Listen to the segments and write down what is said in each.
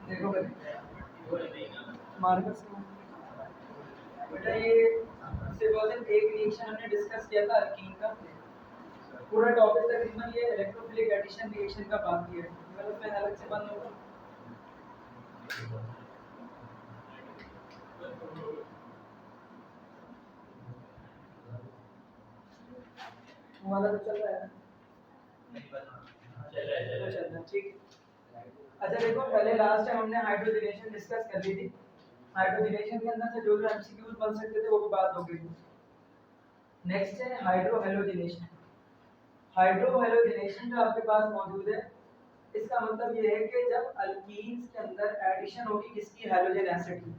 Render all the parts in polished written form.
देखो मार्कस बेटा ये सिर्फोजन एक रिएक्शन हमने डिस्कस किया था अल्कीन का। पूरा टॉपिक तकरीबन ये इलेक्ट्रोफिलिक एडिशन रिएक्शन का बाकी है, मतलब मैं अलग से बंद होगा। वाला तो चल रहा है, चल रहा है, ठीक। अच्छा देखो, पहले लास्ट टाइम हमने हाइड्रोजनेशन डिस्कस कर ली थी। हाइड्रोजनेशन के अंदर से जो जो एमसीक्यूज बन सकते थे वो भी बात हो गई थी। नेक्स्ट है हाइड्रोहेलोजिनेशन। हाइड्रोहेलोजिनेशन जो आपके पास मौजूद है, इसका मतलब ये है कि जब अल्कीन्स के अंदर एडिशन होगी किसकी, हैलोजन एसिड की।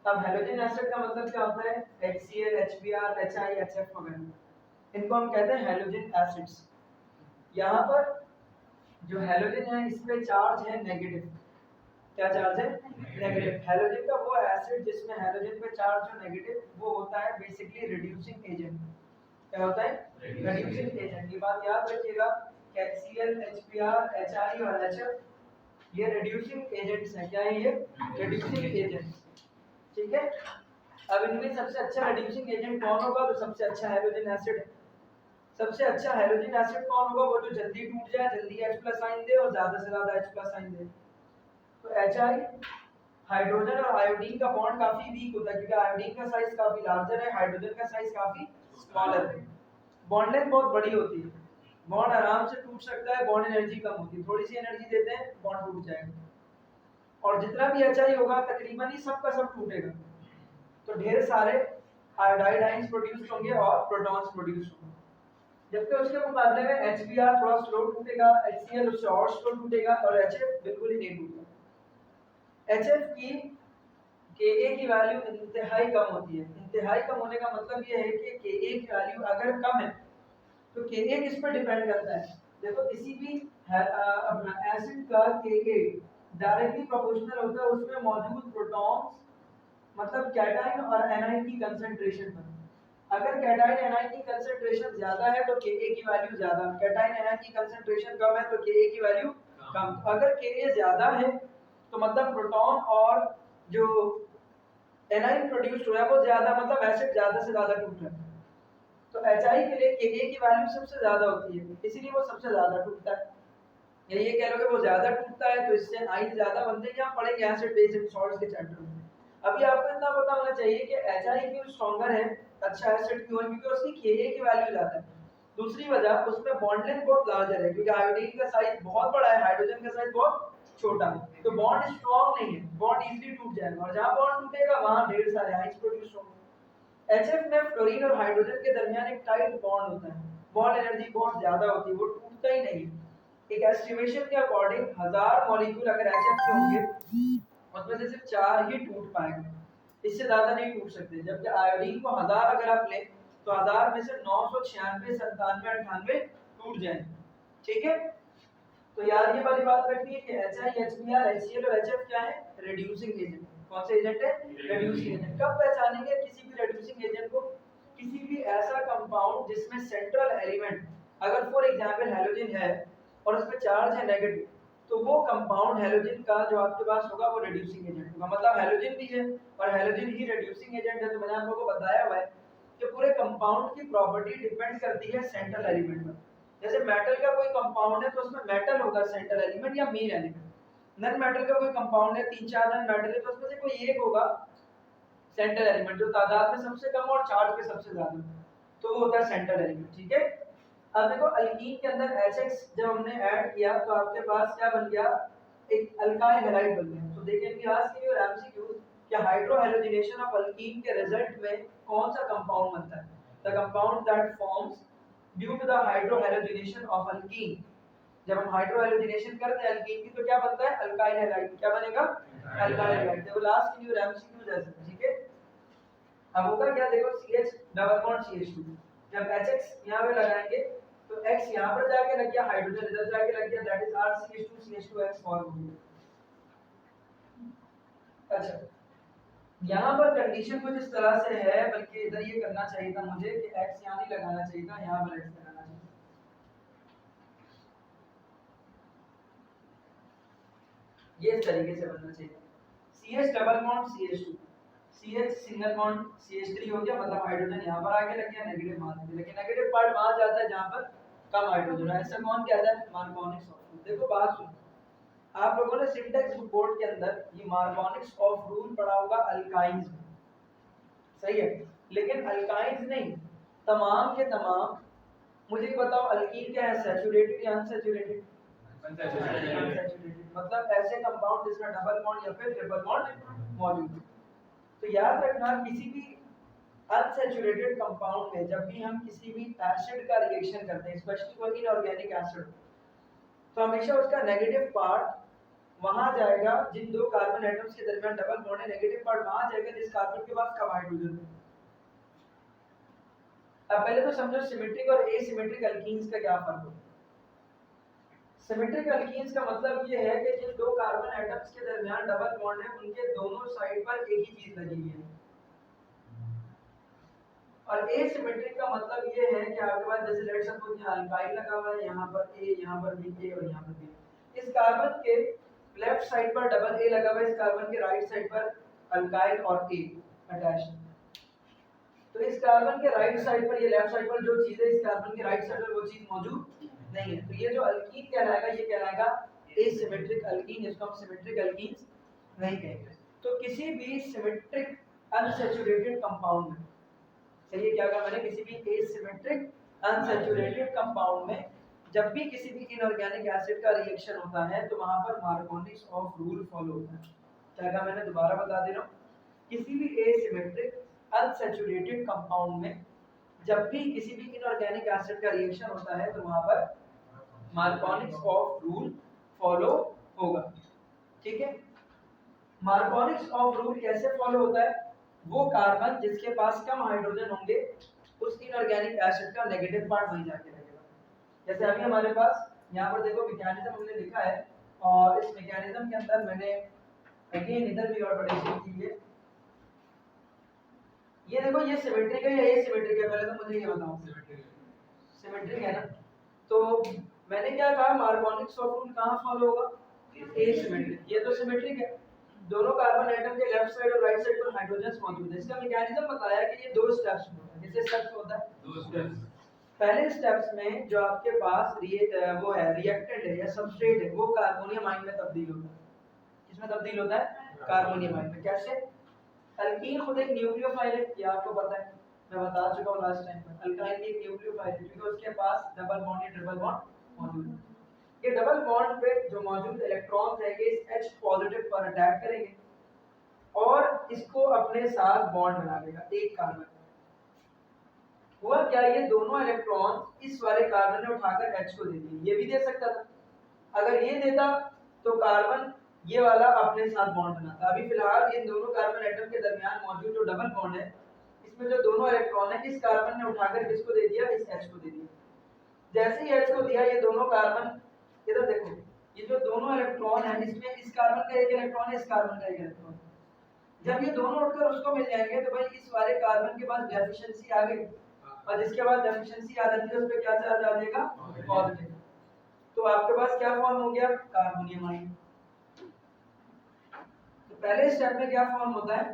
अब हैलोजन एसिड का मतलब क्या होता है, HCl, HBr, HI, HF वगैरह, इनको हम कहते हैं हैलोजन एसिड्स। यहाँ पर जो हैलोजन है इस पे चार्ज है नेगेटिव। क्या चार्ज है, नेगेटिव। हैलोजन का वो एसिड जिसमें हैलोजन पे चार्ज जो नेगेटिव, वो होता है बेसिकली रिड्यूसिंग एजेंट। क्या होता है, रिड्यूसिंग एजेंट। ये बात याद रखिएगा, HCl, HBr, HI और HF ये रिड्यूसिंग एजेंट्स हैं। क्या है ये, रिड्यूसिंग एजेंट्स, ठीक है। अब इनमें सबसे अच्छा रिड्यूसिंग एजेंट कौन होगा, तो सबसे अच्छा हैलोजन एसिड है। सबसे अच्छा हैलोजन एसिड कौन होगा, वो जो जल्दी टूट जाए, जल्दी H+ आयन दे और ज्यादा से ज्यादा H+ आयन दे। तो HI, हाइड्रोजन और आयोडीन का बॉन्ड काफी वीक होता है, क्योंकि आयोडीन का साइज काफी लार्जर है, हाइड्रोजन का साइज काफी स्मॉलर है। बॉन्ड लेंथ बहुत बड़ी होती है, बॉन्ड आराम से टूट सकता है, बॉन्ड एनर्जी कम होती है, थोड़ी सी एनर्जी देते हैं बॉन्ड टूट जाएगा। और जितना भी HI होगा तकरीबन ही सबका सब टूटेगा, तो ढेर सारे आयोडाइड आयंस प्रोड्यूस होंगे और प्रोटॉन्स प्रोड्यूस होंगे। जबकि उसके मुकाबले में HBr थोड़ा स्लो टूटेगा, HCl उससे और स्लो टूटेगा और HF बिल्कुल ही नहीं टूटेगा। HF की Ka की वैल्यू इंतहाई कम होती है। इंतहाई कम होने का मतलब ये है कि Ka की वैल्यू अगर कम है तो Ka किस पर डिपेंड करता है, देखो किसी भी अपना एसिड का Ka डायरेक्टली प्रोपोर्शनल होता है उसमें मौजूद प्रोटॉन्स, मतलब कैटायन और एनायन की कंसंट्रेशन पर। अगर कैटायन एनायन की कंसंट्रेशन ज्यादा है तो Ka की वैल्यू ज्यादा, कैटायन एनायन की कंसंट्रेशन कम है तो Ka की वैल्यू कम। अगर Ka ज्यादा है तो मतलब प्रोटॉन और जो एनायन प्रोड्यूस हुआ है वो ज्यादा, मतलब एसिड ज्यादा से ज्यादा टूट रहा है। तो HI के लिए Ka की वैल्यू सबसे ज्यादा होती है, इसीलिए वो सबसे ज्यादा टूटता है। या ये कह लो कि वो ज्यादा टूटता है तो इससे आयन ज्यादा बनते हैं। यहाँ पढ़ेंगे एसिड बेस एंड सॉल्ट्स के चैप्टर में। अभी आपको इतना पता होना चाहिए कि HI क्यों स्ट्रॉन्गर है, अच्छा एसिड क्यों है, क्योंकि उसकी Ka की वैल्यू ज्यादा है। दूसरी वजह, उसमें बॉन्ड लेंथ बहुत लार्जर है, क्योंकि आयोडीन का साइज बहुत बड़ा है, हाइड्रोजन का साइज बहुत छोटा है, तो बॉन्ड स्ट्रॉन्ग नहीं है, बॉन्ड इजीली टूट जाएगा, और जहां बॉन्ड टूटेगा वहां ढेर सारे आयंस प्रोड्यूस होंगे। HF में फ्लोरीन और हाइड्रोजन के दरमियान एक टाइट बॉन्ड होता है, बॉन्ड एनर्जी बहुत ज्यादा होती है, वो टूटता ही नहीं है। एक एस्टिमेशन के अकॉर्डिंग 1000 मॉलिक्यूल अगर HF के होंगे उसमें से सिर्फ 4 ही टूट पाएंगे, इससे ज्यादा नहीं टूट सकते। जबकि आयोडीन को 1000 अगर आप लें तो 1000 में से 996, 97, 98 टूट जाएंगे, ठीक है। तो यार ये वाली बात रखनी है कि HI, HBr, HCl और HF क्या है, रिड्यूसिंग एजेंट। कौन से एजेंट है, रिड्यूसिंग एजेंट। कब पहचानेंगे किसी भी रिड्यूसिंग एजेंट को, किसी भी ऐसा कंपाउंड जिसमें सेंट्रल एलिमेंट, अगर फॉर एग्जांपल हैलोजन है और उसमें चार्ज है नेगेटिव, तो वो कंपाउंड हैलोजन का जो आपके पास होगा वो रिड्यूसिंग एजेंट होगा। मतलब हैलोजन भी है और हैलोजन ही रिड्यूसिंग एजेंट है। तो मैंने आप लोगों को बताया हुआ है कि पूरे कंपाउंड की प्रॉपर्टी डिपेंड करती है सेंट्रल एलिमेंट पर। जैसे मेटल का कोई कंपाउंड है तो उसमें मेटल होगा सेंट्रल एलिमेंट या मेन एलिमेंट। नन मेटल का कोई कंपाउंड है, 3-4 नन मेटल है, तो उसमें से कोई एक होगा सेंट्रल एलिमेंट जो तादाद में सबसे कम और चार्ज पे सबसे ज्यादा, तो वो होता है सेंट्रल एलिमेंट, ठीक है। अब देखो अल्कीन के अंदर HX जब हमने ऐड किया तो आपके पास क्या बन गया, एक अल्काइल हैलाइड बन गया। तो देखें कि आज की और एमसीक्यू कि हाइड्रोहेलोजिनेशन ऑफ अल्कीन के रिजल्ट में कौन सा कंपाउंड बनता है, the compound that forms due to the hydrohalogenation of alkene. जब हम हाइड्रोहेलोजिनेशन करते हैं अल्कीन की तो क्या बनता है, अल्काइल हैलाइड। क्या बनेगा, अल्काइल हैलाइड। देखो लास्ट की और एमसीक्यू जैसे, ठीक है। अब होगा क्या, देखो CH डबल बॉन्ड CH2, जब HX यहां पे लगाएंगे तो X यहां पर जाके लग गया, हाइड्रोजन इधर जाके लग गया, that is RCH2 CH2X form हो गया। अच्छा, यहाँ पर कंडीशन कुछ इस तरह से है, बल्कि इधर ये करना चाहिए था मुझे कि X यहाँ नहीं लगाना चाहिए था, यहाँ पर X लगाना चाहिए। ये इस तरीके से बनना चाहिए। CH double bond CH2, CH single bond CH3 हो गया, मतलब हाइड्रोजन यहाँ पर आके लग गया, नेगेटिव मान लेंगे, लेकिन नेगेटिव पार्ट वहां जाता है जहां पर कम हाइड्रोजन है। ऐसा कौन कहता है? मार्कोनिक्स ऑफ रूल। देखो बात सुनो, आप लोगों ने सिंटेक्स बोर्ड के अंदर ये मार्कोनिक्स ऑफ रूल पढ़ा होगा अल्काइंस में, सही है, लेकिन अल्काइंस नहीं, तमाम के तमाम। मुझे बताओ अल्कीन क्या है? सैचुरेटेड या अनसैचुरेटेड? अनसैचुरेटेड, मतलब ऐसे कंपाउंड जिसमें डबल बॉन्ड या फिर ट्रिपल बॉन्ड मौजूद है। तो याद रखना किसी भी अनसैचुरेटेड कंपाउंड में जब भी हम किसी भी एसिड का रिएक्शन करते हैं, स्पेशली कोई इनऑर्गेनिक एसिड, तो हमेशा उसका नेगेटिव पार्ट वहां जाएगा जिन दो कार्बन एटम्स के दरमियान डबल बॉन्ड है, नेगेटिव पार्ट वहां जाएगा जिस कार्बन के पास कम हाइड्रोजन है। अब पहले तो समझो सिमेट्रिक और एसिमेट्रिक अल्कीन्स का क्या फर्क है। सिमेट्रिक अल्कीन्स का मतलब ये है कि जिन दो कार्बन एटम्स के दरमियान डबल बॉन्ड है उनके दोनों साइड पर एक ही चीज लगी हुई है। और एसिमेट्रिक का मतलब ये है कि आपके पास जैसे लेट्स सपोज यहाँ अल्काइल लगा हुआ है, यहाँ पर A, यहाँ पर B, A और यहाँ पर B। इस कार्बन के लेफ्ट साइड पर डबल A लगा हुआ है, इस कार्बन के राइट साइड पर अल्काइल और A अटैच। तो इस कार्बन के राइट साइड पर, ये लेफ्ट साइड पर जो चीज है, इस कार्बन के राइट साइड पर वो चीज मौजूद नहीं है। तो ये जो अल्कीन कहलाएगा ये कहलाएगा एसिमेट्रिक अल्कीन, इसको हम सिमेट्रिक अल्कीन्स नहीं कहेंगे। तो किसी भी सिमेट्रिक अनसैचुरेटेड कंपाउंड में, सही है क्या कहा मैंने, किसी भी एसिमेट्रिक अनसैचुरेटेड कंपाउंड में जब भी किसी भी इनऑर्गेनिक एसिड का रिएक्शन होता है तो वहां पर मार्कोनिक्स ऑफ रूल फॉलो होता है। क्या कहा मैंने, दोबारा बता दे रहा हूं, किसी भी एसिमेट्रिक अनसैचुरेटेड कंपाउंड में जब भी किसी भी इनऑर्गेनिक एसिड का रिएक्शन होता है तो वहां पर मार्कोनिक्स ऑफ रूल फॉलो होगा। ठीक है, मार्कोनिक्स ऑफ रूल कैसे फॉलो होता है? वो कार्बन जिसके पास कम हाइड्रोजन होंगे उस इनऑर्गेनिक एसिड का नेगेटिव पार्ट वहीं जाके लगेगा। जैसे अभी हमारे पास यहाँ पर देखो मैकेनिज्म हमने लिखा है, और इस मैकेनिज्म के अंदर मैंने अगेन इधर भी गड़बड़ी की है। ये देखो ये सिमेट्रिक है या एसिमेट्रिक है? पहले तो मुझे ये बताओ। सिमेट्रिक है ना, तो मैंने क्या कहा, मार्कोनिक्स ऑफ रूल कहाँ फॉलो होगा? एसिमेट्रिक। ये तो सिमेट्रिक है, दोनों कार्बन एटम के लेफ्ट साइड और राइट साइड पर हाइड्रोजन मौजूद है। इसका मैकेनिज्म बताया कि ये दो स्टेप्स में होता है। कितने स्टेप्स में होता है? दो स्टेप्स। पहले स्टेप्स में जो आपके पास वो है रिएक्टेंट है या सबस्ट्रेट है, वो कार्बोनियम आयन में तब्दील होता है। किसमें तब्दील होता है? कार्बोनियम आयन में। कैसे? अल्कीन खुद एक न्यूक्लियोफाइल है, ये आपको पता है, मैं बता चुका हूं लास्ट टाइम पर। अल्काइल एक न्यूक्लियोफाइल है क्योंकि उसके पास डबल बॉन्ड या ट्रिपल बॉन्ड मौजूद है। ये डबल बॉन्ड पे जो मौजूद इलेक्ट्रॉन्स है ये इस H पॉजिटिव पर अटैक करेंगे और इसको अपने साथ बॉन्ड बना लेगा एक कार्बन। हुआ क्या, ये दोनों इलेक्ट्रॉन इस वाले कार्बन ने उठाकर H को दे दिए। ये भी दे सकता था, अगर ये देता तो कार्बन ये वाला अपने साथ बॉन्ड बनाता। अभी फिलहाल इन दोनों कार्बन एटम के दरमियान मौजूद जो डबल बॉन्ड है, इसमें जो दोनों इलेक्ट्रॉन है इस कार्बन ने उठाकर किसको दे दिया? इस H को दे दिया। जैसे ही H को दिया, ये दोनों कार्बन, इधर देखो, ये जो दोनों इलेक्ट्रॉन है इसमें इस कार्बन का एक इलेक्ट्रॉन है, इस कार्बन का एक इलेक्ट्रॉन। जब ये दोनों उठकर उसको मिल जाएंगे तो भाई इस वाले कार्बन के पास डेफिशिएंसी आ गई, और जिसके बाद डेफिशिएंसी आ जाती है उस पे क्या चार्ज आ जाएगा? पॉजिटिव। तो आपके पास क्या फॉर्म हो गया? Carbonium ion. तो पहले स्टेप में क्या फॉर्म होता है?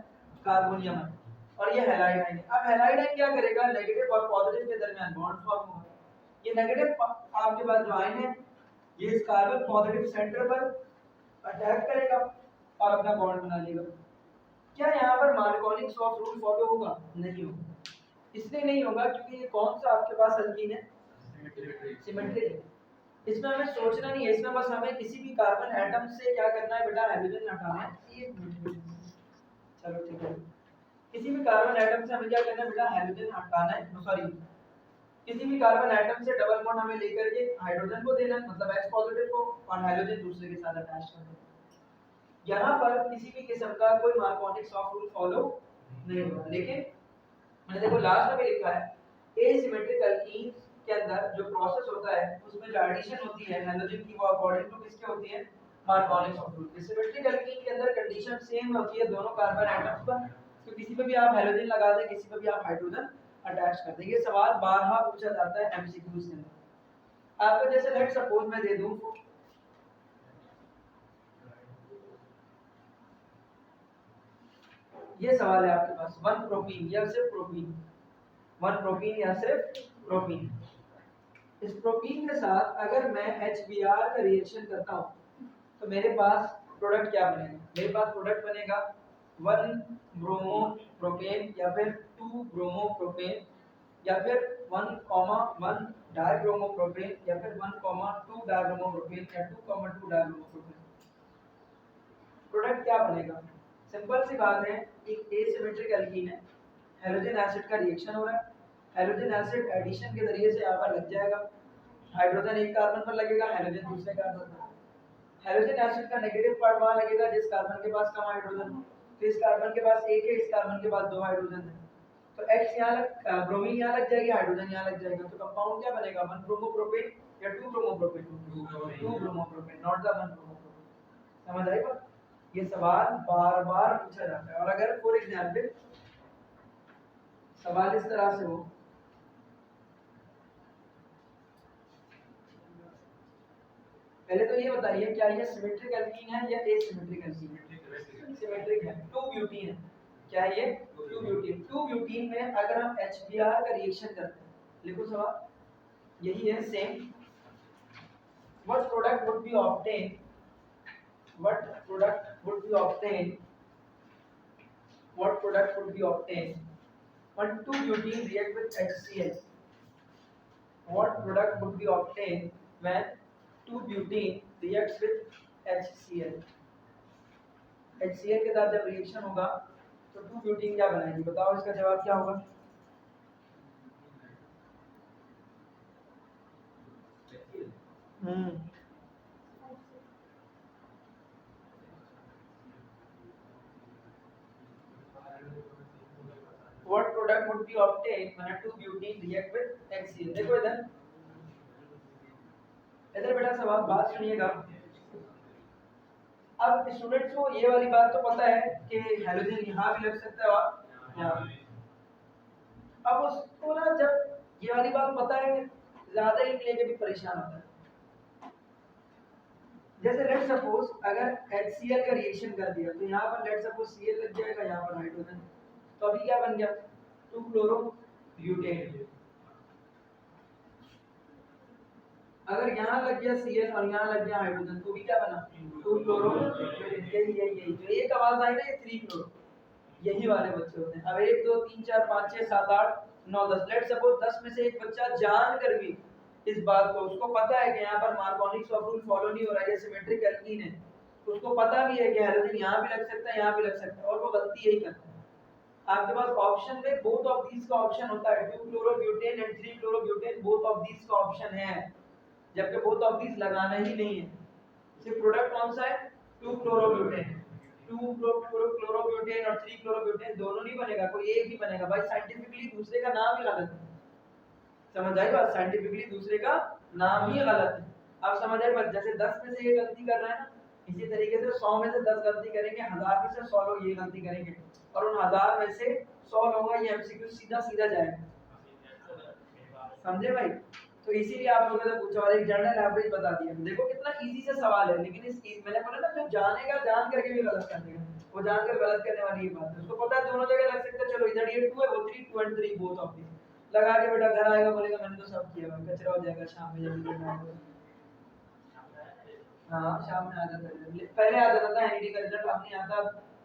कार्बोनियम आयन, और ये हैलाइड आयन। अब हैलाइड आयन क्या करेगा? नेगेटिव और पॉजिटिव के दरमियान बॉन्ड फॉर्म होगा। ये नेगेटिव आपके पास जो आयन है ये इस कार्बन पॉजिटिव सेंटर पर अटैक करेगा और अपना बॉन्ड बना लेगा। क्या यहाँ पर मार्कोनिक्स ऑफ रूल फॉलो होगा? नहीं होगा। इसलिए नहीं होगा क्योंकि ये कौन सा आपके पास अल्कीन है? सिमेट्रिक है। इसमें हमें सोचना नहीं है, इसमें बस हमें किसी भी कार्बन एटम से क्या करना है बेटा? हाइड्रोजन हटाना है। एक मिनट, चलो ठीक है, किसी भी कार्बन एटम से हमें क्या करना है बेटा? हाइड्रोजन हटाना है। सॉरी, किसी भी कार्बन एटम से डबल बॉन्ड हमें लेकर के हाइड्रोजन को देना है, मतलब H पॉजिटिव को, और हाइड्रोजन दूसरे के साथ अटैच कर देना। यहाँ पर किसी भी किस्म का कोई मार्कोनिक्स ऑफ रूल फॉलो नहीं होगा। लेकिन मैंने देखो लास्ट में भी लिखा है एसिमेट्रिक अल्कीन्स के अंदर जो प्रोसेस होता है उसमें जो एडिशन होती है हाइड्रोजन की वो अकॉर्डिंग टू किसके होती है? मार्कोनिक्स ऑफ रूल। सिमेट्रिक अल्कीन के अंदर कंडीशन सेम होती है दोनों कार्बन एटम्स पर, तो किसी पे भी आप हाइड्रोजन लगा दें, किसी पे भी आप हाइड्रोजन अटैच कर दें। ये सवाल बारहा पूछा जाता है एमसीक्यूज के अंदर। आपको जैसे लेट सपोज मैं दे दूं ये सवाल है आपके पास, वन प्रोपीन या सिर्फ प्रोपीन, वन प्रोपीन या सिर्फ प्रोपीन। इस प्रोपीन के साथ अगर मैं HBr का रिएक्शन करता हूँ तो मेरे पास प्रोडक्ट क्या बनेगा? मेरे पास प्रोडक्ट बनेगा 1 ब्रोमो प्रोपेन या फिर 2 ब्रोमो प्रोपेन या फिर 1,1 डाइब्रोमो प्रोपेन या फिर 1,2 डाइब्रोमो प्रोपेन या 2,2 डाइब्रोमो प्रोपेन। प्रोडक्ट क्या बनेगा? सिंपल सी बात है, एक एसिमेट्रिक एल्कीन है, हेलोजन एसिड का रिएक्शन हो रहा है, हेलोजन एसिड एडिशन के जरिए से यहाँ पर लग जाएगा, हाइड्रोजन एक कार्बन पर लगेगा, हेलोजन दूसरे कार्बन पर। हेलोजन एसिड का नेगेटिव पार्ट वहां लगेगा जिस कार्बन के पास कम हाइड्रोजन हो, तो इस कार्बन के पास एक है, इस कार्बन के पास 2 हाइड्रोजन है, तो X यहाँ लग, ब्रोमीन यहाँ लग जाएगी, हाइड्रोजन यहाँ लग जाएगा, तो कंपाउंड क्या बनेगा? 1 ब्रोमो प्रोपेन या 2 bromo propane? 2 bromo propane, not the 1 bromo propane. समझ आई बात? ये सवाल बार बार पूछा जाता है। और अगर फॉर एग्जाम्पल सवाल इस तरह से हो, पहले तो ये बताइए क्या ये सिमेट्रिक एल्कीन है या एसिमेट्रिक एल्कीन है? सिमेट्रिक है, 2 ब्यूटीन है। क्या है ये? 2 ब्यूटीन। 2 ब्यूटीन में अगर हम HBr का रिएक्शन करते हैं, लिखो सवाल यही है same, what product would be obtained, what product would be obtained, what product would be obtained when 2 butene react with HCl? What product would be obtained when 2 butene reacts with HCl? HCl के साथ जब reaction होगा तो 2 butene क्या बनाएगी? बताओ इसका जवाब क्या होगा? What product would be obtained when a 2 butene react with HCl? देखो इधर बेटा सवाल बात सुनिएगा। अब स्टूडेंट्स को ये वाली बात तो पता है कि हेलोजन यहाँ भी लग सकता है और यहाँ भी। अब उसको ना जब ये वाली बात पता है, ज्यादा ही लेके भी परेशान होता है। जैसे लेट सपोज अगर HCl का रिएक्शन कर दिया तो यहाँ पर लेट सपोज Cl लग जाएगा, यहाँ पर हाइड्रोजन, तो अभी क्या बन गया? 2 क्लोरो ब्यूटेन। अगर यहाँ लग गया Cl और यहाँ लग गया हाइड्रोजन तो भी क्या बना? 2 क्लोरो ब्यूटेन। यही जो एक आवाज आई ना, ये 3 क्लोरो, यही वाले बच्चे होते हैं। अब 1 2 3 4 5 6 7 8 9 10, लेट सपोज 10 में से एक बच्चा जान कर भी इस बात को, उसको पता है कि यहाँ पर मार्कोनिक रूल फॉलो नहीं हो रहा है, ये सिमेट्रिक एल्कीन है, उसको पता भी है कि हाइड्रोजन यहाँ भी लग सकता है, यहाँ भी लग सकता है, और वो गलती यही करता है। आपके पास ऑप्शन में बोथ ऑफ दीस का ऑप्शन होता है, 2 chlorobutane and 3 chlorobutane, both of these का ऑप्शन है, जबकि बोथ ऑफ दीस लगाना ही नहीं है। सिर्फ प्रोडक्ट कौन सा है? 2 क्लोरोब्यूटेन। 2 क्लोरोब्यूटेन और 3 क्लोरोब्यूटेन दोनों नहीं बनेगा, कोई एक ही बनेगा। भाई साइंटिफिकली दूसरे का नाम ही गलत है, समझ आई बात? साइंटिफिकली दूसरे का नाम ही गलत है। आप समझ आए बात? जैसे 10 में से ये गलती कर रहा है ना, इसी तरीके से 100 में से 10 गलती करेंगे, 1000 में से 100 लोग ये गलती करेंगे, और उन 1000 में से 100 लोगों का ये एमसीक्यू सीधा सीधा जाएगा। समझे भाई? तो इसीलिए आप लोगों ने पूछा और एक जनरल एवरेज बता दिया। देखो कितना इजी सा सवाल है, लेकिन इस मैंने बोला ना, जो जानेगा जान करके भी गलत कर देगा, वो जानकर गलत करने वाली ये बात है। उसको पता है दोनों जगह लग सकता है, चलो इधर ये 2 है, वो 3, 2 and 3 बोथ ऑफ दिस लगा के बेटा घर आएगा, बोलेगा मैंने तो सब किया, कचरा हो जाएगा शाम में जब रिजल्ट आएगा। हाँ शाम में आ जाता है, पहले आ जाता था एनईडी का रिजल्ट, अब नहीं आता,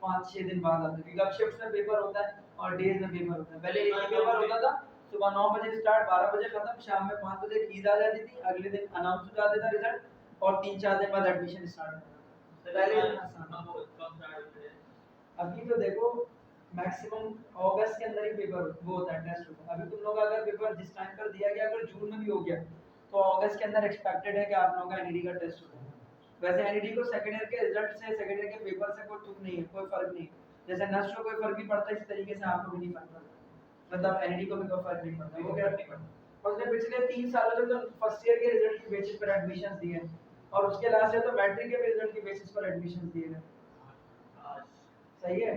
5-6 दिन बाद आता है, क्योंकि अब शिफ्ट में पेपर होता है और डेज में पेपर होता है। पहले एक ही पेपर होता था, सुबह 9 बजे स्टार्ट, 12 बजे खत्म, शाम में 5 बजे कीज आ जाती थी, अगले दिन अनाउंस हो जाता था रिजल्ट, और 3-4 दिन बाद एडमिशन स्टार्ट होता था। पहले अभी तो देखो मैक्सिमम अगस्त के अंदर ही पेपर वो होता है, टेस्ट होता है। अभी तुम लोग अगर पेपर जिस टाइम पर दिया गया, अगर जून में भी हो गया तो अगस्त के अंदर एक्सपेक्टेड है कि आप लोगों का एनईडी का टेस्ट होगा। वैसे एनईडी को सेकंड ईयर के रिजल्ट से, सेकंड ईयर के पेपर से कोई तुक नहीं है, कोई फर्क नहीं। जैसे नस्ट को कोई फर्क नहीं पड़ता, इस तरीके से आपको भी नहीं फर्क पड़ता, मतलब एनईडी को भी कोई फर्क नहीं पड़ता, वो क्या नहीं पड़ता। उसने पिछले 3 सालों से तो फर्स्ट ईयर के रिजल्ट की बेसिस पर एडमिशन दिए, और उसके लास्ट ईयर तो मैट्रिक के रिजल्ट की बेसिस पर एडमिशन दिए गए। सही है।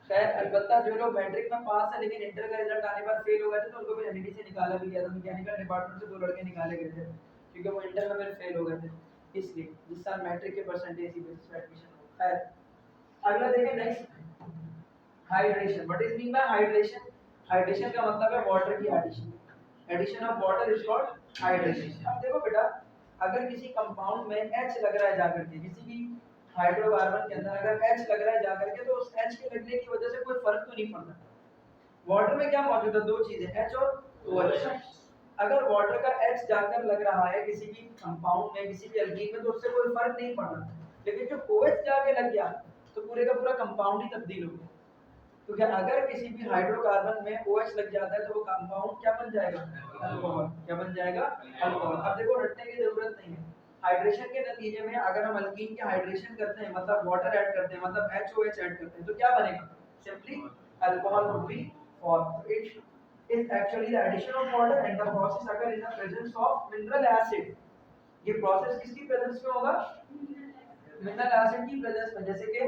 खैर अलबत्ता जो लोग मैट्रिक में पास है लेकिन इंटर का रिजल्ट आने पर फेल हो गए थे, तो उनको भी एनईडी से निकाला भी गया था। मैकेनिकल डिपार्टमेंट से 2 लड़के निकाले गए थे क्योंकि वो इंटर में फेल हो गए थे, इसलिए जिस साल मैट्रिक के परसेंटेज की बेसिस पर एडमिशन हो। खैर अगला देखें next, hydration. What is mean by hydration? Hydration का मतलब है वाटर की addition. Addition of water is called hydration. अब देखो बेटा, अगर किसी कंपाउंड में H लग रहा है जाकर के, किसी भी हाइड्रोकार्बन के अंदर अगर H लग रहा है जाकर के, तो उस H के लगने की वजह से कोई फर्क तो नहीं पड़ता। वाटर में क्या मौजूद है? दो चीजें, H और OH। अगर वाटर का H जाकर लग रहा है किसी भी कंपाउंड में, किसी भी एल्कीन में, तो उससे कोई फर्क नहीं पड़ रहा। लेकिन जो OH जाके लग गया तो पूरे का पूरा कंपाउंड ही तब्दील हो गया। तो क्या अगर किसी भी हाइड्रोकार्बन में OH लग जाता है तो वो कंपाउंड क्या बन जाएगा? अल्कोहल। क्या बन जाएगा? अल्कोहल। अब देखो रटने की जरूरत नहीं है। हाइड्रेशन के नतीजे में अगर हम अल्कीन की हाइड्रेशन करते हैं, मतलब वाटर ऐड करते हैं, मतलब HOH ऐड करते हैं, तो क्या बनेगा? Simply alcohol would be form. It is actually the addition of water and the process अगर in the presence of mineral acid. ये प्रोसेस किसकी प्रेजेंस में होगा? मिनरल एसिड की प्रेजेंस में, जैसे कि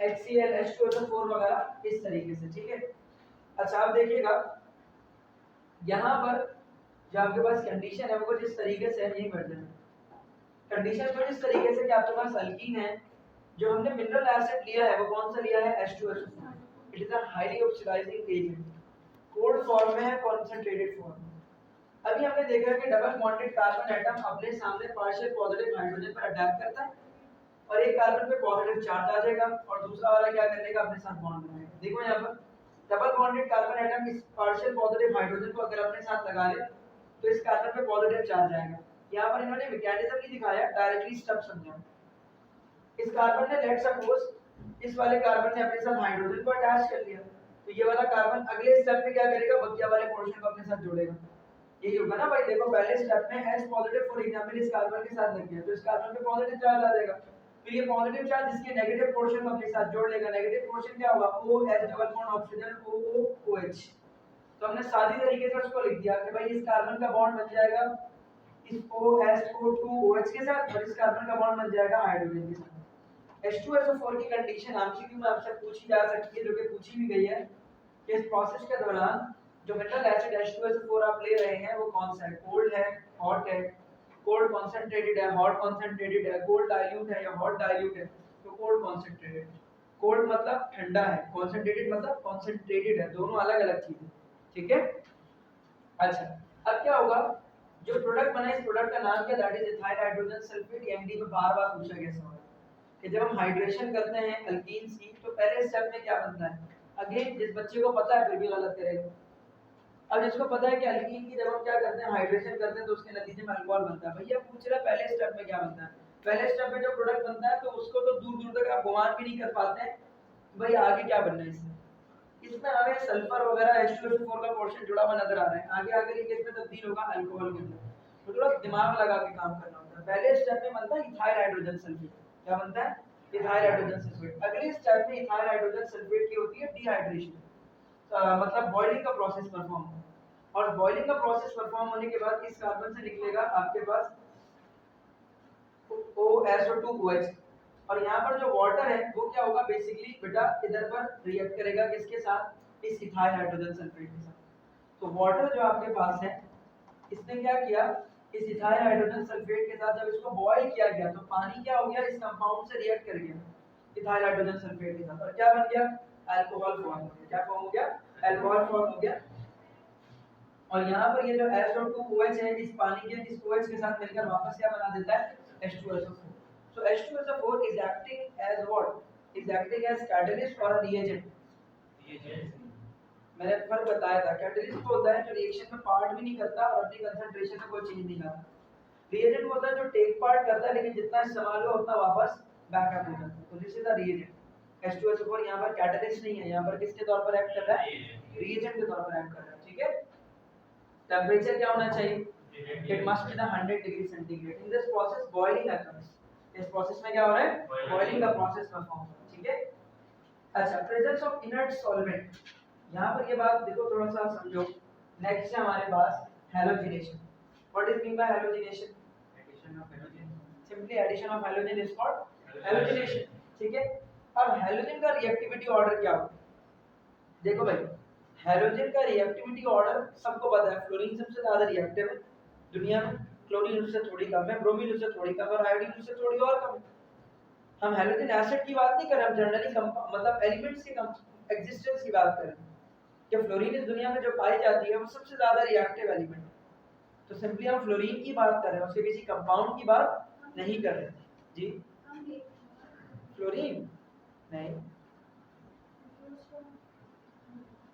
HCl H2SO4 वगैरह इस तरीके से। ठीक है। अच्छा आप देखिएगा यहाँ पर जो आपके पास कंडीशन है वो कुछ इस तरीके से है, यही वर्जन है। कंडीशन कुछ इस तरीके से कि आपके पास अल्कीन है, जो हमने मिनरल एसिड लिया है वो कौन सा लिया है? H2SO4। It is a highly oxidising agent. Cold form में है, कॉन्सेंट्रेटेड फॉर्म। अभी हमने देखा कि डबल बॉन्डेड कार्बन एटम अपने सामने पार्शियल पॉजिटिव हाइड्रोजन पर अटैक करता है और एक कार्बन पे पॉजिटिव चार्ज आ जाएगा और दूसरा वाला क्या करेगा? अपने साथ बॉन्ड बनाएगा। देखो यहाँ पर डबल बॉन्डेड कार्बन एटम इस पार्शियल पॉजिटिव हाइड्रोजन को अगर अपने साथ लगा ले तो इस कार्बन पे पॉजिटिव चार्ज आएगा। यहाँ पर इन्होंने मैकेनिज्म नहीं दिखाया, डायरेक्टली स्टेप समझा। इस कार्बन ने लेट सपोज इस वाले कार्बन ने अपने साथ हाइड्रोजन को अटैच कर लिया, तो ये वाला कार्बन अगले स्टेप में क्या करेगा? बकिया वाले पोर्शन को अपने साथ जोड़ेगा। यही होगा ना भाई। देखो पहले स्टेप में H पॉजिटिव फॉर एग्जांपल इस कार्बन के साथ लग गया, तो इस कार्बन पे पॉजिटिव चार्ज आ जाएगा। तो ये पॉजिटिव चार्ज इसके नेगेटिव पोर्शन को अपने साथ जोड़ लेगा। नेगेटिव पोर्शन क्या होगा? OH double bond oxygen OOH। तो हमने सादी तरीके से उसको लिख दिया कि भाई इस कार्बन का बॉन्ड बन जाएगा इस OH के साथ और इस कार्बन का बॉन्ड बन जाएगा हाइड्रोजन के साथ। H2SO4 की कंडीशन एमसीक्यू में आपसे पूछी जा सकती है, जो कि पूछी भी गई है कि इस प्रोसेस के दौरान जो मिनरल एसिड H2SO4 आप ले रहे हैं वो कौन सा है? कोल्ड है, हॉट है, कोल्ड कॉन्सेंट्रेटेड है, हॉट कॉन्सेंट्रेटेड है, कोल्ड डाइल्यूट है या हॉट डाइल्यूट है? तो कोल्ड कॉन्सेंट्रेटेड। कोल्ड मतलब ठंडा है, कॉन्सेंट्रेटेड मतलब कॉन्सेंट्रेटेड है, दोनों अलग अलग चीजें। ठीक है। अच्छा अब क्या होगा? जो प्रोडक्ट बना, इस प्रोडक्ट का नाम क्या? That is ethyl hydrogen sulphate. MD में बार बार पूछा गया सवाल कि जब हम हाइड्रेशन करते हैं अल्कीन्स की तो पहले स्टेप में क्या बनता है? अगेन जिस बच्चे को पता है फिर भी गलत करेगा। अब जिसको पता है कि अल्कीन की जब हम क्या करते हैं? हाइड्रेशन करते हैं तो उसके नतीजे में अल्कोहल बनता है। भैया पूछ रहा है पहले स्टेप में क्या बनता है? पहले स्टेप में जो प्रोडक्ट बनता है तो उसको तो दूर दूर तक आप गुमान भी नहीं कर पाते हैं भाई आगे क्या बनना है इसमें। इसमें हमें सल्फर वगैरह H2SO4 का पोर्शन जुड़ा हुआ नजर आ रहा है। आगे आगे ये किसमें तब्दील होगा? अल्कोहल के अंदर। तो थोड़ा दिमाग लगा के काम करना होता है। पहले स्टेप में बनता है इथाइल हाइड्रोजन सल्फेट। क्या बनता है? Ethyl hydrogen sulphate. अगले स्टेप में इथाइल हाइड्रोजन सल्फेट की होती है डिहाइड्रेशन। मतलब बॉइलिंग का प्रोसेस परफॉर्म होता है और बॉइलिंग का प्रोसेस परफॉर्म होने के बाद इस कार्बन से निकलेगा आपके पास OSO2OH। और यहाँ पर जो वाटर है वो क्या होगा? बेसिकली बेटा इधर पर रिएक्ट करेगा किसके साथ? इस इथाइल हाइड्रोजन सल्फेट के साथ। तो वाटर जो आपके पास है इसने क्या किया? इस इथाइल हाइड्रोजन सल्फेट के साथ जब इसको बॉईल किया गया तो पानी क्या हो गया? इस कंपाउंड से रिएक्ट कर गया इथाइल हाइड्रोजन सल्फेट के साथ और क्या बन गया? अल्कोहल फॉर्म हो गया। क्या फॉर्म हो गया? अल्कोहल फॉर्म हो गया। और यहाँ पर ये जो SO2OH है इस पानी के इस OH के साथ मिलकर वापस क्या बना देता है? H2SO4। So H2SO4 is acting as what? Is acting as catalyst or a reagent? मैंने फर्क बताया था। कैटलिस्ट वो होता है जो रिएक्शन में पार्ट भी नहीं करता और अपनी कंसंट्रेशन में कोई चेंज नहीं लाता। रिएजेंट वो होता है जो टेक पार्ट करता है लेकिन जितना इस्तेमाल हुआ उतना वापस बैकअप हो जाता है। तो this is the reagent. H2SO4 यहाँ पर कैटलिस्ट नहीं है, यहाँ पर किसके तौर पर एक्ट कर रहा है? रिएजेंट के तौर पर एक्ट कर रहा है। ठीक है। टेम्परेचर क्या होना चाहिए? It must be the 100 degree centigrade. In this process boiling happens. इस प्रोसेस में क्या हो रहा है? बॉइलिंग का प्रोसेस परफॉर्म हो रहा है। ठीक है। अच्छा प्रेजेंस ऑफ इनर्ट सॉल्वेंट। यहाँ पर ये बात देखो थोड़ा सा समझो। नेक्स्ट है हमारे पास halogenation. What is mean by halogenation? Addition of halogen. Simply addition of halogen is called halogenation. ठीक है। अब हैलोजन का रिएक्टिविटी ऑर्डर क्या होगा? देखो भाई हैलोजन का रिएक्टिविटी ऑर्डर सबको पता है। फ्लोरीन सबसे ज्यादा रिएक्टिव है दुनिया में, क्लोरीन उससे थोड़ी कम है, ब्रोमीन उससे थोड़ी कम है और आयोडीन उससे थोड़ी और कम है। हम हैलोजन एसिड की बात नहीं कर रहे, हम जनरली मतलब एलिमेंट्स की एग्जिस्टेंस की बात करें कि फ्लोरीन इस दुनिया में जो पाई जाती है वो सबसे ज्यादा रिएक्टिव एलिमेंट है, तो सिंपली हम फ्लोरीन की बात कर रहे हैं, उसके किसी कंपाउंड की बात नहीं कर रहे जी। फ्लोरीन नहीं,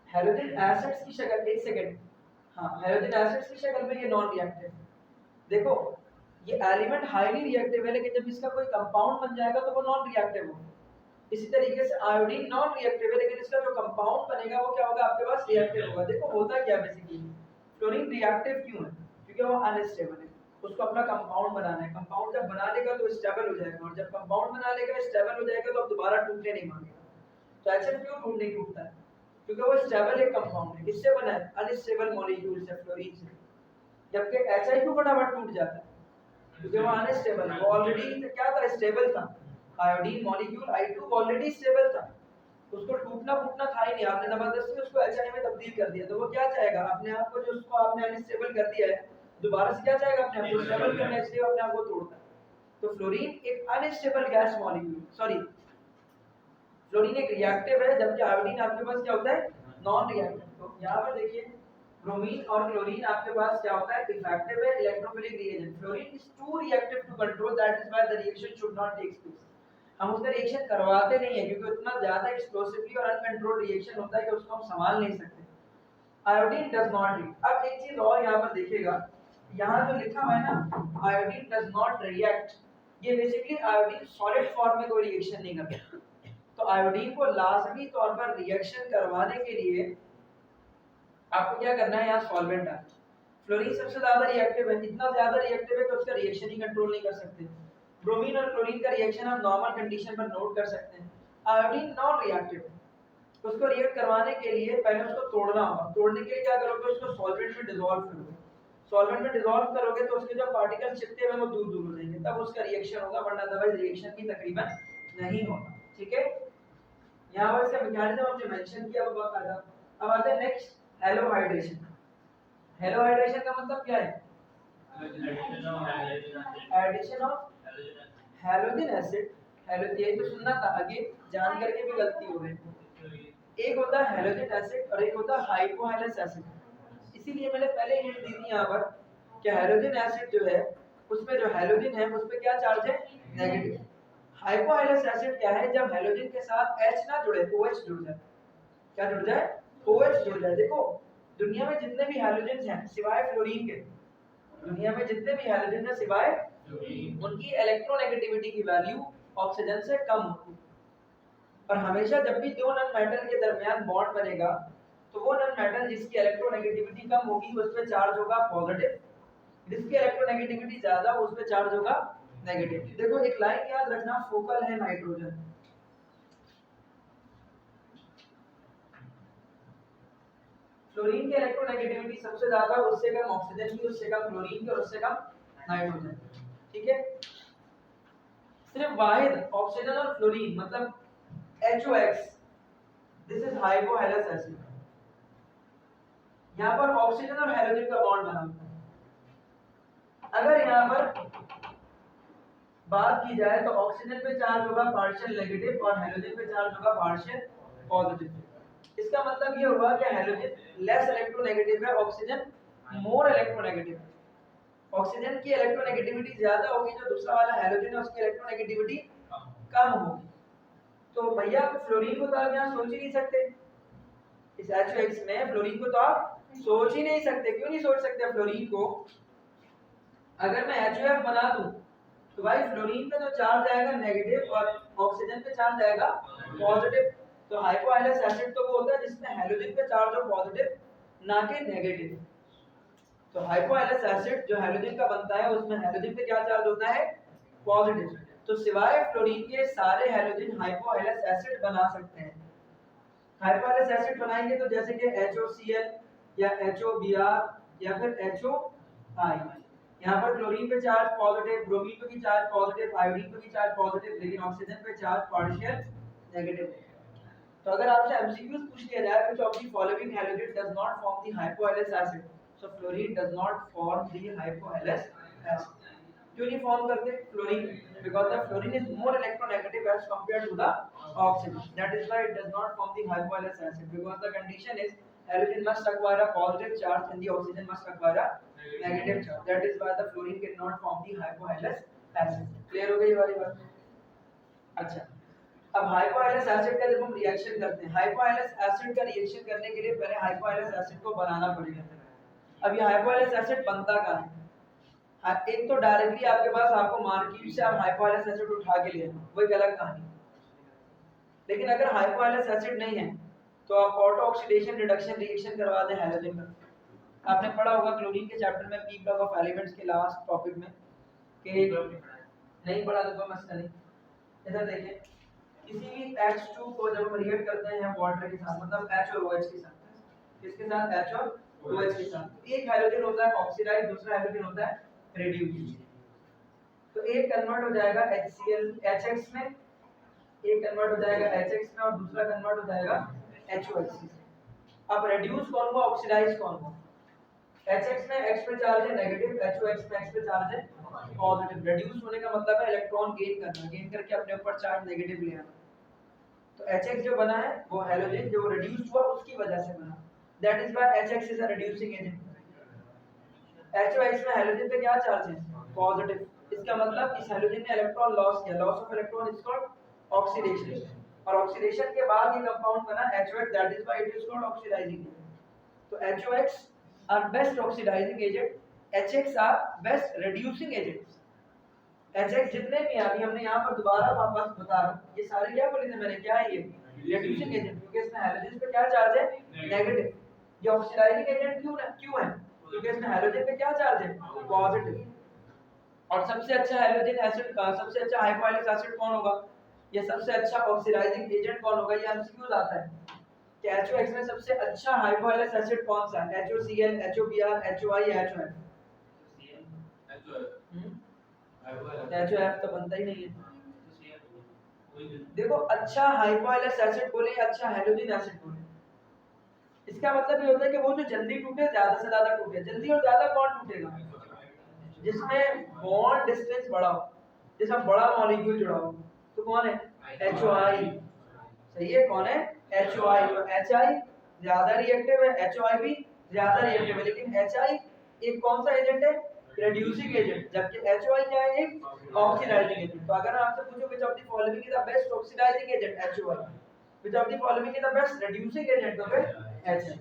हैलोजन एसिड्स की शक्ल, एक सेकंड, हाँ हैलोजन एसिड्स की शक्ल में ये नॉन रिएक्टिव। देखो ये एलिमेंट हाईली रिएक्टिव है, लेकिन जब इसका कोई कंपाउंड बन जाएगा तो वो नॉन रिएक्टिव होगा। इसी तरीके से आयोडीन नॉन रिएक्टिव है, लेकिन इसका जो कंपाउंड बनेगा वो क्या होगा, आपके पास रिएक्टिव होगा। देखो होता क्या बेसिकली, फ्लोरीन रिएक्टिव क्यों है, क्योंकि वो अनस्टेबल है, उसको अपना कंपाउंड बनाना है, कंपाउंड जब बना लेगा तो स्टेबल हो जाएगा, और जब कंपाउंड बना लेगा स्टेबल हो जाएगा तो अब दोबारा टूटने नहीं मांगेगा। तो HF क्यों टूट नहीं टूटता है, क्योंकि वो स्टेबल एक कंपाउंड है। किससे बना है, अनस्टेबल मॉलिक्यूल से, फ्लोरीन से। जबकि HI क्यों फटाफट टूट जाता है, क्योंकि वो अनस्टेबल है, वो ऑलरेडी क्या था, स्टेबल था। Iodine molecule I2 already stable था, उसको टूटना फूटना था ही नहीं, आपने जबरदस्ती उसको HI में तब्दील कर दिया, तो वो क्या चाहेगा, अपने आप को जो उसको आपने अनस्टेबल कर दिया है दोबारा से क्या चाहेगा, अपने आप को स्टेबल करना है, इसलिए अपने आप को तोड़ता है। तो फ्लोरीन एक unstable gas molecule, sorry fluorine एक रिएक्टिव है, जबकि आयोडीन आपके पास क्या होता है, नॉन रिएक्टिव। तो यहाँ पर देखिए ब्रोमीन और क्लोरीन आपके पास क्या होता है, इफेक्टिव है electrophilic reagent. Fluorine is too reactive to control, that is why the reaction should not take place. हम उसका रिएक्शन करवाते नहीं है, क्योंकि उतना ज्यादा एक्सप्लोसिवली और अनकंट्रोल्ड रिएक्शन होता है कि उसको हम संभाल नहीं सकते। Iodine does not react. अब एक चीज और यहाँ पर देखिएगा, यहाँ जो लिखा हुआ है ना आयोडीन डज नॉट रिएक्ट, ये बेसिकली आयोडीन सॉलिड फॉर्म में कोई रिएक्शन नहीं करता। तो आयोडीन को लाजमी तौर पर रिएक्शन करवाने के लिए आपको क्या करना है, यहाँ सॉल्वेंट डालना। फ्लोरीन सबसे ज्यादा रिएक्टिव है, इतना ज्यादा रिएक्टिव है कि उसका रिएक्शन ही कंट्रोल नहीं कर सकते। ब्रोमीन और क्लोरीन का रिएक्शन हम नॉर्मल कंडीशन पर नोट कर सकते हैं। आयोडीन नॉन रिएक्टिव है, उसको रिएक्ट करवाने के लिए पहले उसको तोड़ना होगा। तोड़ने के लिए क्या करोगे, उसको सॉल्वेंट में डिसॉल्व करोगे। सॉल्वेंट में डिसॉल्व करोगे तो उसके जो पार्टिकल चिपके हुए वो दूर दूर हो जाएंगे, तब उसका रिएक्शन होगा, वरना अदरवाइज रिएक्शन की तकरीबन नहीं होगा। ठीक है, यहाँ पर इसका मैकेनिज्म हमने मेंशन किया हुआ था। अब आते हैं नेक्स्ट, हेलोहाइड्रेशन। हेलोहाइड्रेशन का मतलब क्या है, एडिशन ऑफ हैलोजन एसिड। ये तो सुनना था, आगे जान करके भी गलती हो गई। एक होता है हैलोजन एसिड और एक होता है हाइपोहैलस एसिड। इसीलिए मैंने पहले हिंट दी थी यहाँ पर कि हैलोजन एसिड जो है उसमें जो हैलोजन है उस पे क्या चार्ज है, नेगेटिव। हाइपोहैलस एसिड क्या है, जब हैलोजन के साथ H ना जुड़े, OH जुड़ जाए। क्या जुड़ जाए, OH जुड़ जाए। देखो दुनिया में जितने भी हैलोजन हैं सिवाय फ्लोरीन के, दुनिया में जितने भी हैलोजन हैं सिवाय उनकी इलेक्ट्रोनेगेटिविटी की वैल्यू ऑक्सीजन से कम होती है। और हमेशा जब भी दो नॉन मेटल के दरमियान बॉन्ड बनेगा तो वो नॉन मेटल जिसकी इलेक्ट्रोनेगेटिविटी कम होगी उस पे चार्ज होगा पॉजिटिव, जिसकी इलेक्ट्रोनेगेटिविटी ज्यादा उस पे चार्ज होगा नेगेटिव। देखो एक लाइन याद रखना, फोकल है नाइट्रोजन, फ्लोरीन की इलेक्ट्रोनेगेटिविटी सबसे ज्यादा, उससे कम ऑक्सीजन की, उससे कम फ्लोरीन की और उससे कम नाइट्रोजन। ठीक है, सिर्फ वाहिद ऑक्सीजन और फ्लोरीन मतलब HOX, दिस इज हाइपोहैलस एसिड। यहाँ पर ऑक्सीजन और हैलोजन का बॉन्ड बना होता है। अगर यहाँ पर बात की जाए तो ऑक्सीजन पे चार्ज होगा पार्शियल नेगेटिव और हैलोजन पे चार्ज होगा पार्शियल पॉजिटिव। इसका मतलब ये हुआ कि हैलोजन लेस इलेक्ट्रोनेगेटिव है, ऑक्सीजन मोर इलेक्ट्रोनेगेटिव है। ऑक्सीजन की इलेक्ट्रोनेगेटिविटी ज्यादा होगी, जो दूसरा वाला हैलोजन है उसकी इलेक्ट्रोनेगेटिविटी कम होगी। तो भैया फ्लोरीन को तो आप यहाँ सोच ही नहीं सकते, इस HOX में फ्लोरीन को तो आप सोच ही नहीं सकते। क्यों नहीं सोच सकते फ्लोरीन को, अगर मैं HOF बना दूं तो भाई फ्लोरीन पे तो चार्ज आएगा नेगेटिव और ऑक्सीजन पे चार्ज आएगा पॉजिटिव। तो हाइपोहैलस एसिड तो वो होता है जिसमें हैलोजन पे चार्ज हो पॉजिटिव, ना कि नेगेटिव। तो हाइपोहैलस एसिड जो हैलोजन का बनता है उसमें हैलोजन पे क्या चार्ज होता है, पॉजिटिव। तो सिवाय फ्लोरीन के सारे हैलोजन हाइपोहैलस एसिड बना सकते हैं। हाइपोहैलस एसिड बनाएंगे तो जैसे कि HOCl या HOBr या फिर HOI। यहाँ पर क्लोरीन पे चार्ज पॉजिटिव, ब्रोमीन पे भी चार्ज पॉजिटिव, आयोडीन पे भी चार्ज पॉजिटिव, लेकिन ऑक्सीजन पे चार्ज पार्शियल नेगेटिव। तो अगर आपसे एमसीक्यूज पूछ लिया जाए which of the following halogen does not form the hypohälous acid, so fluorine does not form the hypohälous acid। क्यों नहीं फॉर्म करते fluorine? Because the fluorine is more electronegative as compared to the oxygen, that is why it does not form the hypohalous acid, because the condition is halogen must acquire a positive charge and the oxygen must acquire a negative charge, that is why the fluorine cannot form the hypohailous acid. Clear हो गई ये वाली बात? अच्छा, अब हाइपोहाइलस acid का जब हम रिएक्शन करते हैं, हाइपोहाइलस एसिड का रिएक्शन करने के लिए पहले हाइपोहाइलस एसिड को बनाना पड़ेगा। अब ये हाइपोहाइलस एसिड बनता कहाँ है? हाँ, एक तो डायरेक्टली आपके पास आपको मार्केट से आप हाइपोहाइलस एसिड उठा के ले आए, वो एक अलग कहानी। लेकिन अगर हाइपोहाइलस एसिड नहीं है तो आप ऑटो ऑक्सीडेशन रिडक्शन रिएक्शन करवा दें हैलोजन का। आपने पढ़ा होगा क्लोरीन के चैप्टर में पी ब्लॉक ऑफ एलिमेंट्स के लास्ट टॉपिक में कि नहीं पढ़ा तो कोई मसला नहीं। इधर देखिए, किसी भी H2 को जब हम रिएक्ट करते हैं वाटर के साथ, मतलब H और OH के साथ, किसके साथ? H और OH के साथ, एक हाइड्रोजन होता है ऑक्सीडाइज, दूसरा हाइड्रोजन होता है रिड्यूस। तो एक कन्वर्ट हो जाएगा HCl HX में, एक कन्वर्ट हो जाएगा HX में और दूसरा कन्वर्ट हो जाएगा HOH से। अब रिड्यूस कौन हुआ, ऑक्सीडाइज कौन हुआ? HX में X पे चार्ज है नेगेटिव, HOH में X पे चार्ज है पॉजिटिव। रिड्यूस होने का मतलब है इलेक्ट्रॉन गेन करना, गेन करके अपने ऊपर चार्ज नेगेटिव ले आना। तो HX जो बना है वो हैलोजन जो रिड्यूस हुआ उसकी वजह से बना, that is why HX is a reducing agent. HOH में हैलोजन पे क्या चार्ज है? पॉजिटिव। इसका मतलब इस हैलोजन ने इलेक्ट्रॉन लॉस किया, loss of electron is called oxidation, और ऑक्सीडेशन के बाद ये कंपाउंड बना HOH, that is why it is called oxidizing. तो HOH are best oxidizing agent, HX are best reducing agents. HX जितने भी अभी हमने यहाँ पर दोबारा वापस बता रहा हूँ, ये सारे क्या बोले थे मैंने, क्या है ये? रिड्यूसिंग एजेंट, क्योंकि इसमें हैलोजन पे क्या चार्ज है? नेगेटिव। ये ऑक्सीडाइजिंग एजेंट क्यों है? क्योंकि इसमें हैलोजन पे क्या चार्ज है? पॉजिटिव। और सबसे अच्छा हैलोजन एसिड का सबसे अच्छा हाइपोहाइलस एसिड कौन होगा? ये सबसे अच्छा ऑक्सीडाइजिंग एजेंट कौन होगा? ये एमसीक्यूज आता है कि HOX में सबसे अच्छा हाइपोहाइलस एसिड कौन सा है? HOCl, HOBr, HOI या HOF? HOF तो बनता ही नहीं है। देखो, अच्छा हाइपोहाइलस एसिड बोले या अच्छा हैलोजन एसिड बोले, इसका मतलब ये होता है कि वो जो जल्दी टूटे, ज्यादा से ज्यादा टूटे। जल्दी और ज्यादा कौन टूटेगा? जिसमें बॉन्ड डिस्टेंस बड़ा हो, जिसमें बड़ा मॉलिक्यूल जुड़ा हो, तो कौन है? HOI। सही है, कौन है? HOI। तो HI ज्यादा रिएक्टिव है, HOI भी ज्यादा रिएक्टिव है, लेकिन HI एक कौन सा एजेंट है? रिड्यूसिंग एजेंट, जबकि HOI क्या है? एक ऑक्सीडाइजिंग एजेंट। तो अगर आपसे पूछो which of the following is the best oxidizing agent, HOI। Which of the following is the best reducing agent, तो फिर HI।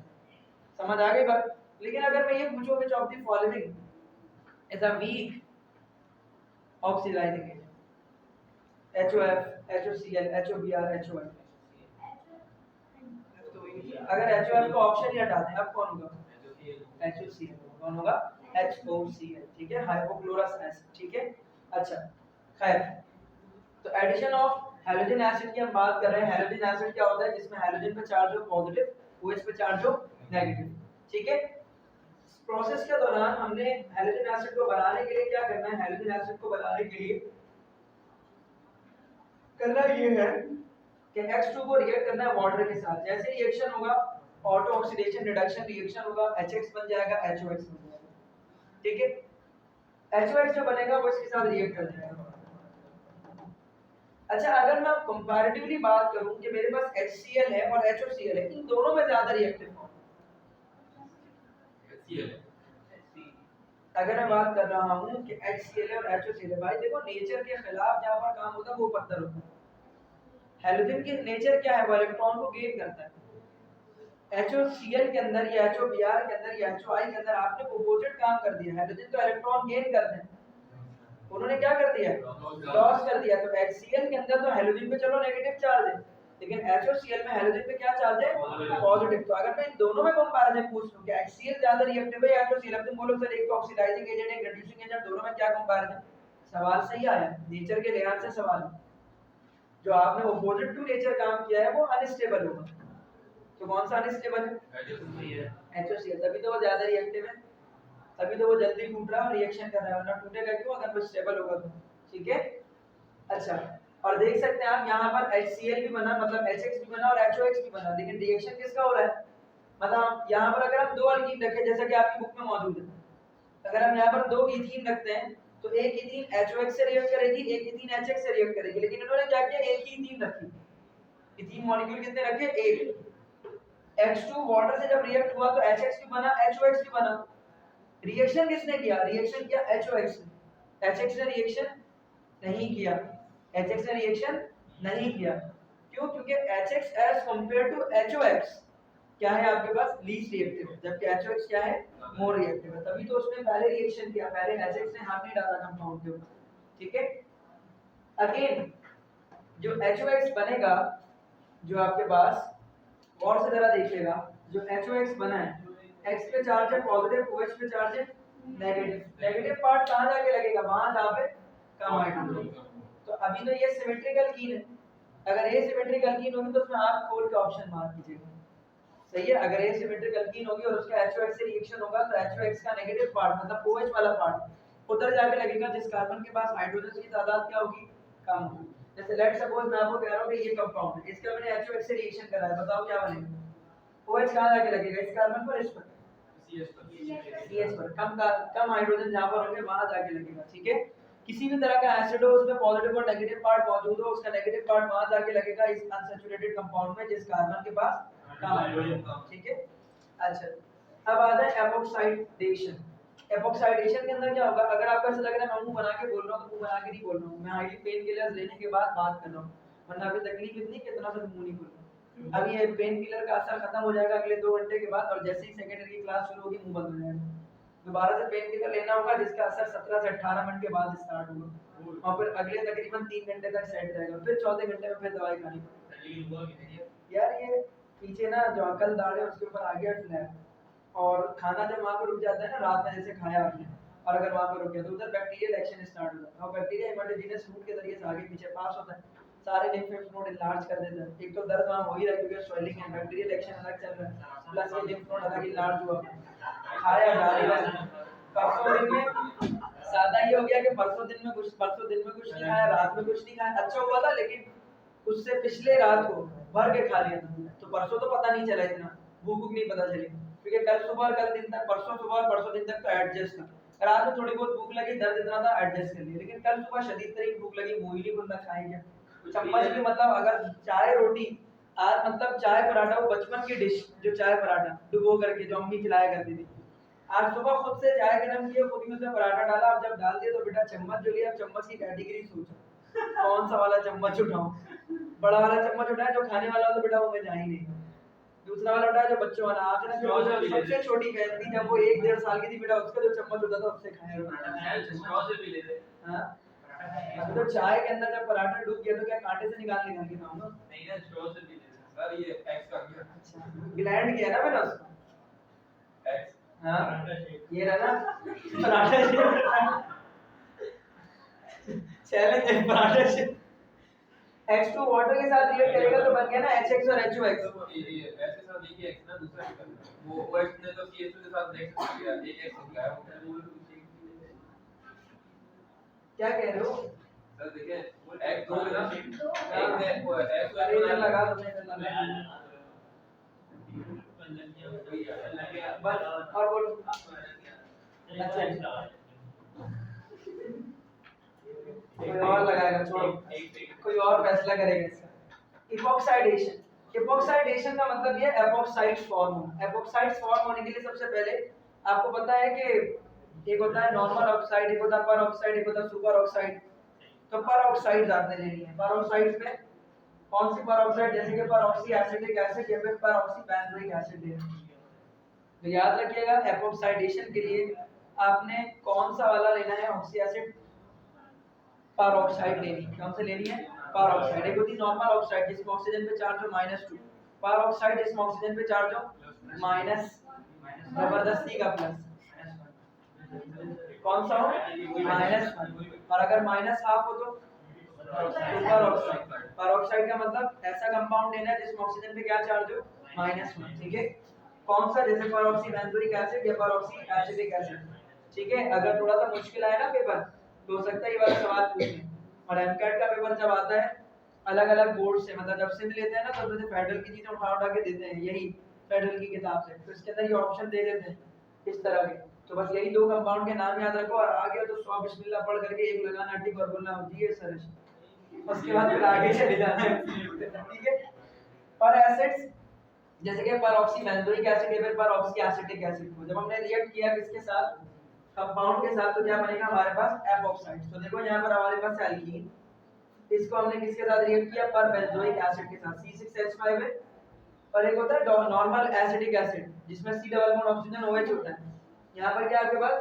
समझ आ गई बात? लेकिन अगर मैं ये पूछूं which of the following is a weak oxidizing agent, HOF, HOCl, HOBr, HOI। अगर HOF का ऑप्शन ही हटा दें, अब कौन होगा? HOCl। कौन होगा? HOCl। ठीक है, हाइपोक्लोरस एसिड। ठीक है, अच्छा, खैर, तो एडिशन ऑफ हैलोजन एसिड की हम बात कर रहे हैं। हैलोजन एसिड क्या होता है? जिसमें हैलोजन पे चार्ज हो पॉजिटिव, OH पे चार्ज हो नेगेटिव। ठीक है, प्रोसेस के दौरान हमने हैलोजन एसिड को बनाने के लिए क्या करना है? हैलोजन एसिड को बनाने के लिए करना ये है कि H2 को रिएक्ट करना है वाटर के साथ। जैसे रिएक्शन होगा, ऑटो ऑक्सीडेशन रिडक्शन रिएक्शन होगा, HX बन जाएगा, HOX बन जाएगा। ठीक है, HOX जो बनेगा वो इसके साथ रिएक्ट कर जाएगा। अच्छा, अगर मैं कंपैरेटिवली बात करूं कि मेरे पास HCl है और HOCl है, इन दोनों में ज्यादा रिएक्टिव कौन? अगर मैं बात कर रहा हूं कि HCl और HOCl है, भाई देखो, नेचर के खिलाफ जहां पर काम होता है वो पत्थर होता है। हैलोजन की नेचर क्या है? वो इलेक्ट्रॉन को गेन करता है। HOCl के अंदर या HOBr के अंदर या HOI के अंदर आपने अपोजिट काम कर दिया। हैलोजन तो इलेक्ट्रॉन गेन करते हैं, उन्होंने क्या कर दिया? लॉस कर दिया। तो HCl के अंदर तो हैलोजन पे चलो नेगेटिव चार्ज है, लेकिन HOCl में हैलोजन पे क्या चार्ज है? पॉजिटिव। तो अगर मैं इन दोनों में कंपैरिजन पूछ लूं कि HCl ज्यादा रिएक्टिव है या HOCl, अब तुम बोलो सर एक तो ऑक्सीडाइजिंग एजेंट है, एक रिड्यूसिंग एजेंट, दोनों में क्या कंपैरिजन? सवाल सही आया, नेचर के लिहाज से सवाल। जो आपने अपोजिट टू नेचर काम किया है वो अनस्टेबल होगा। तो कौन सा अनस्टेबल है? HOCl। तभी तो वो ज्यादा रिएक्टिव है, तभी तो वो जल्दी टूट रहा है, रिएक्शन कर रहा है, वरना टूटेगा क्यों? अगर वो स्टेबल होगा तो। ठीक है, अच्छा, और देख सकते हैं आप यहाँ पर HCl भी बना, मतलब HX भी बना और HOX भी बना, लेकिन रिएक्शन किसका हो रहा है? मतलब यहाँ पर अगर हम दो अल्कीन रखें, जैसा कि आपकी बुक में मौजूद है, अगर हम यहाँ पर दो इथीन रखते हैं तो एक इथीन HOX से रिएक्ट करेगी, एक इथीन HX से रिएक्ट करेगी, लेकिन इन्होंने क्या किया, एक ही इथीन रखी। इथीन मॉलिक्यूल कितने रखे, एक। H2 वाटर से जब रिएक्ट हुआ तो HX भी बना, HOX भी बना। रिएक्शन किसने किया, रिएक्शन किया HOX ने। HX ने रिएक्शन नहीं किया, HX ने रिएक्शन नहीं किया। क्यों, क्योंकि HX as compare to HOX क्या है आपके पास, लीस्ट रिएक्टिव, जबकि HOX क्या है, मोर रिएक्टिव है। तभी तो उसने पहले रिएक्शन किया, पहले HX ने हाथ नहीं डाला कंपाउंड के ऊपर, ठीक है। अगेन जो HOX बनेगा, जो आपके पास और से जरा देखिएगा, जो HOX बना है, X पे चार्ज है पॉजिटिव, OH पे चार्ज है नेगेटिव। नेगेटिव पार्ट कहां जाके लगेगा, वहां जहां पे कम हाइड्रोजन। तो अभी तो ये सिमेट्रिकल कीन है, अगर ये सिमेट्रिकल कीन होगी तो उसमें आप खोल के ऑप्शन मार्क कीजिएगा, सही है। अगर ये सिमेट्रिकल कीन होगी और उसका HOX से रिएक्शन होगा तो HOX का नेगेटिव पार्ट मतलब OH वाला पार्ट उधर जाके लगेगा जिस कार्बन के पास हाइड्रोजन की तादाद क्या होगी, कम होगी। जैसे लेट सपोज मैं आपको कह रहा हूं कि ये कंपाउंड है, इसका मैंने HOX से रिएक्शन करा है, बताओ क्या बनेगा, OH कहां जाके लगेगा, इस कार्बन पर, इस पर, CH पर, कम हाइड्रोजन जहां पर होंगे वहां जाके लगेगा, ठीक है। किसी भी तरह का एसिड हो उसमें पॉजिटिव और नेगेटिव पार्ट मौजूद हो, उसका नेगेटिव पार्ट वहां जाके लगेगा इस अनसैचुरेटेड कंपाउंड में जिस कार्बन के पास कम हाइड्रोजन, ठीक है। अच्छा अब आता है एपॉक्साइडेशन। एपॉक्साइडेशन के अंदर क्या होगा, अगर आपको ऐसा लग रहा है मैं मुंह बना के बोल रहा हूं तो मुंह बना के नहीं बोल रहा हूं, मैं हाईली पेन किलर लेने के बाद बात कर रहा हूं, वरना अभी तकलीफ इतनी कितना तक मुंह नहीं खोल रहा। अब ये पेन किलर का असर खत्म हो जाएगा अगले 2 घंटे के बाद, और जैसे ही सेकेंडरी की क्लास शुरू होगी मुंह बंद हो जाएगा, दोबारा से पेन किलर लेना होगा जिसका असर 17 से 18 मिनट के बाद स्टार्ट होगा, और फिर अगले तकरीबन 3 घंटे तक सेट रहेगा, फिर चौथे घंटे में फिर दवाई खानी पड़ेगी। यार ये पीछे ना जो अंकल दाढ़ है उसके ऊपर आ गया फ्लैप, और खाना जब वहां पर रुक जाता है ना, रात में जैसे खाया आपने और अगर वहां पर रुक गया तो उधर बैक्टीरियल एक्शन स्टार्ट हो जाता है, और बैक्टीरिया हेमाटोजेनस रूट के जरिए से आगे पीछे पास होता है, सारे लिम्फ नोड इनलार्ज कर देता है। एक तो दर्द वहां हो ही रहा है क्योंकि स्वेलिंग है, बैक्टीरियल एक्शन अलग चल रहा है, प्लस ये लिम्फ नोड अलग इनलार्ज हुआ, खाया जा रहा है। परसों दिन में सादा ही हो गया कि परसों दिन में कुछ नहीं खाया, रात में कुछ नहीं खाया, अच्छा हुआ था, लेकिन उससे पिछले रात को भर के खा लिया था, तो परसों तो पता नहीं चला, इतना भूख नहीं पता चली, क्योंकि कल सुबह और कल दिन तक, परसों सुबह और परसों दिन तक तो एडजस्ट था, रात में थोड़ी बहुत भूख लगी, दर्द इतना था एडजस्ट कर लिया, लेकिन कल सुबह शदीद तरीन भूख लगी, मुंह ही नहीं खुलना, खाए क्या चम्मच भी, मतलब अगर चाय रोटी, आज मतलब चाय पराठा, वो बचपन की डिश जो चाय पराठा डुबो करके जो अम्मी खिलाया करती थी, आज सुबह खुद से चाय गरम किया, खुद ही उसमें पराठा डाला, और जब डाल दिया तो बेटा चम्मच जो लिया, चम्मच की कैटेगरी सोचो कौन सा वाला चम्मच उठाऊं, बड़ा वाला चम्मच उठाया जो खाने वाला हो तो बेटा वो मैं जा ही नहीं, दूसरा वाला उठाया जो बच्चों वाला, आखिर में जो सबसे छोटी बहन थी जब वो 1-1.5 साल की थी, बेटा उसका जो चम्मच होता था उससे खाया। हां तो चाय के अंदर जब पराठा डूब गया तो क्या कांटे से निकाल के खाऊंगा, नहीं ना, स्ट्रॉ से पी लेते सर, ये एक्स का गया, अच्छा ग्लैंड किया ना मैंने उसको एक्स, हां ये रहा ना पराठा चैलेंज है पराठा से H2 वाटर के साथ रिएक्ट करेगा तो बन गया ना HX और HOX, ये S के साथ नहीं X ना, दूसरा निकल वो OH ने तो CH2 के साथ रिएक्ट किया, एक X निकला है वो, क्या कह रहे हो सर, देखिए X दो है ना, एक ने X को लगा दो, बस और बोलो, अच्छा कोई और लगाएगा, छोड़ो कोई और फैसला करेगा इसका। इपॉक्साइडेशन, इपॉक्साइडेशन का मतलब ये एपॉक्साइड्स फॉर्म होना, एपॉक्साइड्स फॉर्म होने के लिए सबसे पहले आपको पता है कि एक होता है नॉर्मल ऑक्साइड, एक होता है पर ऑक्साइड, एक होता है सुपर ऑक्साइड, तो पर ऑक्साइड्स आपने लेनी है। पर ऑक्साइड्स में कौन सी पर ऑक्साइड, जैसे कि पर ऑक्सी एसिटिक एसिड या फिर पर ऑक्सी बेंजोइक एसिड लेना है। तो याद रखिएगा एपॉक्साइडेशन के लिए आपने कौन सा वाला लेना है, ऑक्सी एसिड पर ऑक्साइड लेनी है, कौन से लेनी है, पर ऑक्साइड। एक होती है नॉर्मल ऑक्साइड जिसमें ऑक्सीजन पे चार्ज हो -2, पर ऑक्साइड जिसमें ऑक्सीजन पे चार्ज हो माइनस, जबरदस्ती का प्लस, कौन सा हो -1, और अगर -1/2 हो तो सुपर ऑक्साइड। पर ऑक्साइड का मतलब ऐसा कंपाउंड लेना है जिसमें ऑक्सीजन पे क्या चार्ज हो -1, ठीक है। कौन सा, जैसे पर ऑक्सी बेंजोइक एसिड या पर ऑक्सी एसिटिक एसिड, ठीक है। अगर थोड़ा सा मुश्किल आए ना पेपर तो हो सकता है ये वाला सवाल पूछे, और एमकेट का पेपर जब आता है अलग अलग बोर्ड से, मतलब जब सिम लेते हैं ना तो फेडरल की चीजें उठा उठा के देते हैं, यही फेडरल की किताब से, तो इसके अंदर ये ऑप्शन दे देते हैं इस तरह के, तो बस यही दो कंपाउंड के नाम याद रखो और आ गया तो 100 बिस्मिल्लाह पढ़ करके एक लगाना टिक और बोलना होती है सर, उसके बाद फिर आगे चले जाना है। ठीक है। पर एसिड्स जैसे कि परऑक्सी बेंजोइक एसिड या फिर परऑक्सी एसिटिक एसिड को जब हमने रिएक्ट किया किसके साथ, कंपाउंड के साथ, तो क्या बनेगा हमारे पास एपॉक्साइड। तो देखो यहाँ पर हमारे पास एल्कीन, इसको हमने किसके साथ रिएक्ट किया, पर बेंजोइक एसिड के साथ, C6H5 है। और एक होता है नॉर्मल एसिडिक एसिड जिसमें C double bond oxygen OH होता है। यहाँ पर क्या आपके पास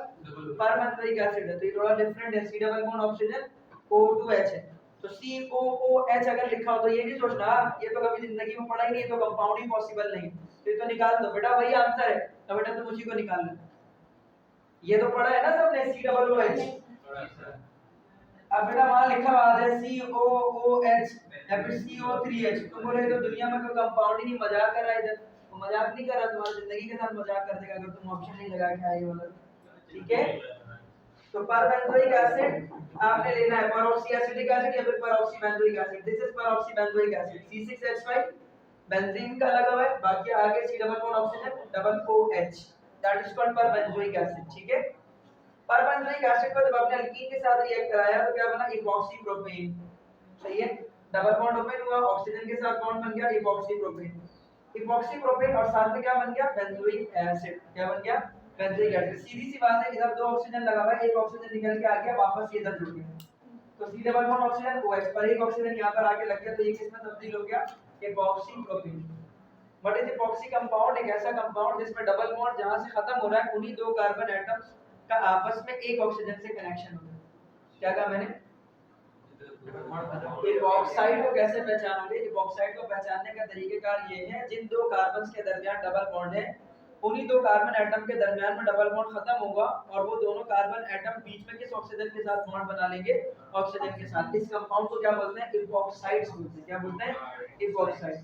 पर बेंजोइक एसिड है, तो ये थोड़ा डिफरेंट है, C double bond oxygen O2H है। तो COOH अगर लिखा हो तो ये नहीं सोचना ये तो कभी जिंदगी में पढ़ा ही नहीं, तो कंपाउंड ही पॉसिबल नहीं, तो ये तो निकाल दो बेटा, वही आंसर है, तो बेटा तुम उसी को निकाल लो। ये तो पढ़ा है ना सबने COOH। अब बेटा वहां लिखा हुआ है COOH या फिर CO3H, तुम बोले तो दुनिया में कोई कंपाउंड ही नहीं, मजाक कर रहा है इधर, तो मजाक नहीं कर रहा, तुम्हारी जिंदगी के साथ मजाक कर देगा अगर तुम ऑप्शन नहीं लगा के आए वाला। ठीक है। तो परबेंजोइक एसिड आपने लेना है परऑक्सी एसिटिक एसिड या फिर peroxy benzoic acid. This is peroxy benzoic acid, C6H5 benzene का लगा हुआ है, बाकी आगे C double bond oxygen double OH, that is called perbenzoic acid. ठीक है। परबेंजोइक एसिड को जब आपने एल्कीन के साथ रिएक्ट कराया तो क्या बना, इपॉक्सी प्रोपेन। सही है, डबल बॉन्ड ओपन हुआ, ऑक्सीजन के साथ बॉन्ड बन गया इपॉक्सी प्रोपेन। इपॉक्सी प्रोपेन और साथ में क्या बन गया, बेंजोइक एसिड। क्या बन गया, बेंजोइक एसिड। सीधी सी बात है, इधर दो ऑक्सीजन लगा हुआ है, एक ऑक्सीजन निकल के आ गया वापस ये इधर जुड़ गया, तो C double bond oxygen OH पर एक ऑक्सीजन यहां पर आके लग गया, तो ये किसमें तब्दील हो गया, epoxy propane. What is epoxy compound, एक ऐसा कंपाउंड जिसमें डबल बॉन्ड जहां से खत्म हो रहा है उन्हीं दो कार्बन एटम्स का आपस में एक ऑक्सीजन से कनेक्शन हो रहा है। क्या कहा मैंने, इपॉक्साइड को कैसे पहचानोगे, इपॉक्साइड को पहचानने का तरीकेकार ये है, जिन दो कार्बन्स के दरमियान डबल बॉन्ड है उन्हीं दो कार्बन एटम के दरमियान में डबल बॉन्ड खत्म होगा और वो दोनों कार्बन एटम बीच में किस ऑक्सीजन के साथ बॉन्ड बना लेंगे, ऑक्सीजन के साथ। इस कंपाउंड को क्या बोलते हैं, इपॉक्साइड्स बोलते हैं। क्या बोलते हैं, इपॉक्साइड।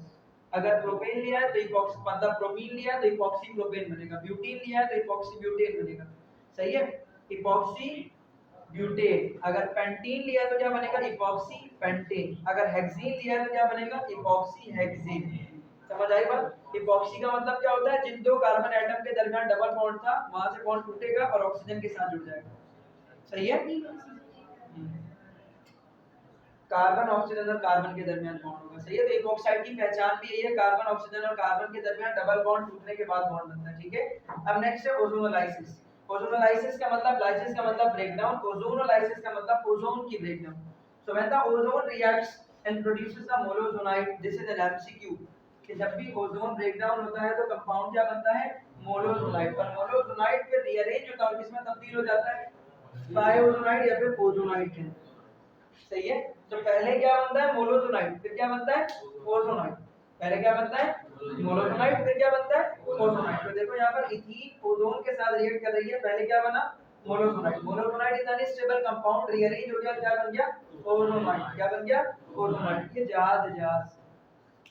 अगर प्रोपेन लिया है तो इपॉक्सी, मतलब प्रोपीन लिया है तो इपॉक्सी प्रोपेन बनेगा, ब्यूटीन लिया है तो इपॉक्सी ब्यूटेन बनेगा। सही है, इपॉक्सी ब्यूटेन। अगर पेंटीन लिया तो क्या बनेगा, इपॉक्सी पेंटेन। अगर हेक्सीन लिया तो क्या बनेगा, इपॉक्सी हेक्सीन। समझ आई बात। इपॉक्सी का मतलब क्या होता है, जिन दो कार्बन एटम के दरमियान डबल बॉन्ड था वहां से बॉन्ड टूटेगा और ऑक्सीजन के साथ जुड़ जाएगा। सही है, कार्बन ऑक्सीजन और कार्बन के दरमियान बॉन्ड होगा। सही है, तो इपॉक्साइड की पहचान भी यही है, कार्बन ऑक्सीजन और कार्बन के दरमियान डबल बॉन्ड टूटने के बाद बॉन्ड बनता है। ठीक है। अब नेक्स्ट है ओजोनोलाइसिस। ओजोनोलाइसिस का मतलब, लाइसिस का मतलब ब्रेकडाउन, ओजोनोलाइसिस का मतलब ओजोन की breakdown. So when the ozone reacts and produces the monozonide, this is an MCQ, कि जब भी ओजोन ब्रेकडाउन होता है तो कंपाउंड क्या बनता है, मोनोजोनाइड। पर मोनोजोनाइड फिर रीअरेंज होता है और किसमें तब्दील हो जाता है, बायोजोनाइड या फिर ओजोनाइड के। सही है, तो पहले क्या बनता है, मोनोजोनाइड, फिर क्या बनता है, ओजोनाइड। पहले क्या बनता है, मोनोजोनाइड, फिर क्या बनता है, ओजोनाइड। तो देखो यहाँ पर इथीन ओजोन के साथ रिएक्ट कर रही है, पहले क्या बना, मोनोजोनाइड। मोनोजोनाइड इज अनस्टेबल कंपाउंड, रीअरेंज हो गया, क्या बन गया, ओजोनाइड। क्या बन गया, ओजोनाइड। ये याद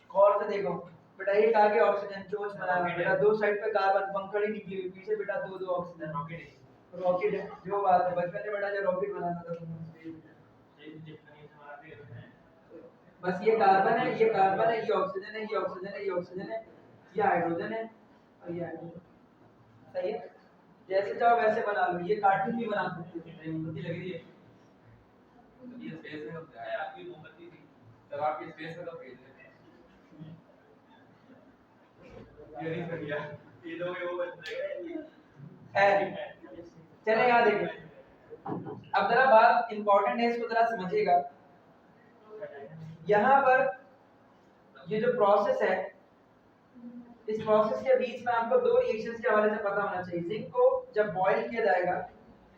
गौर से देखो बेटा, एक आगे ऑक्सीजन चोच बना है बेटा, दो साइड पे कार्बन पंखड़ी निकली हुई, पीछे बेटा दो दो ऑक्सीजन, रॉकेट है। जो बात है, बचपन में बेटा जो रॉकेट बनाना था, बस ये कार्बन है, ये कार्बन है, ये ऑक्सीजन है, ये ऑक्सीजन है, ये ऑक्सीजन है, ये हाइड्रोजन है और ये हाइड्रोजन। सही है, जैसे चाहो वैसे बना लो, ये कार्टून भी बना सकते हो। मोमबत्ती लग रही है, ये स्पेस में होता है, आपकी मोमबत्ती थी तब आपके स्पेस में तो भेज देते हैं, ये नहीं कर गया, ये दो वो बन जाएगा है। चले यहाँ देखिए, अब जरा बात इंपॉर्टेंट है, इसको जरा समझिएगा। यहाँ पर ये जो प्रोसेस है, इस प्रोसेस के बीच में आपको दो रिएक्शंस के हवाले से पता होना चाहिए। जिंक को जब बॉईल किया जाएगा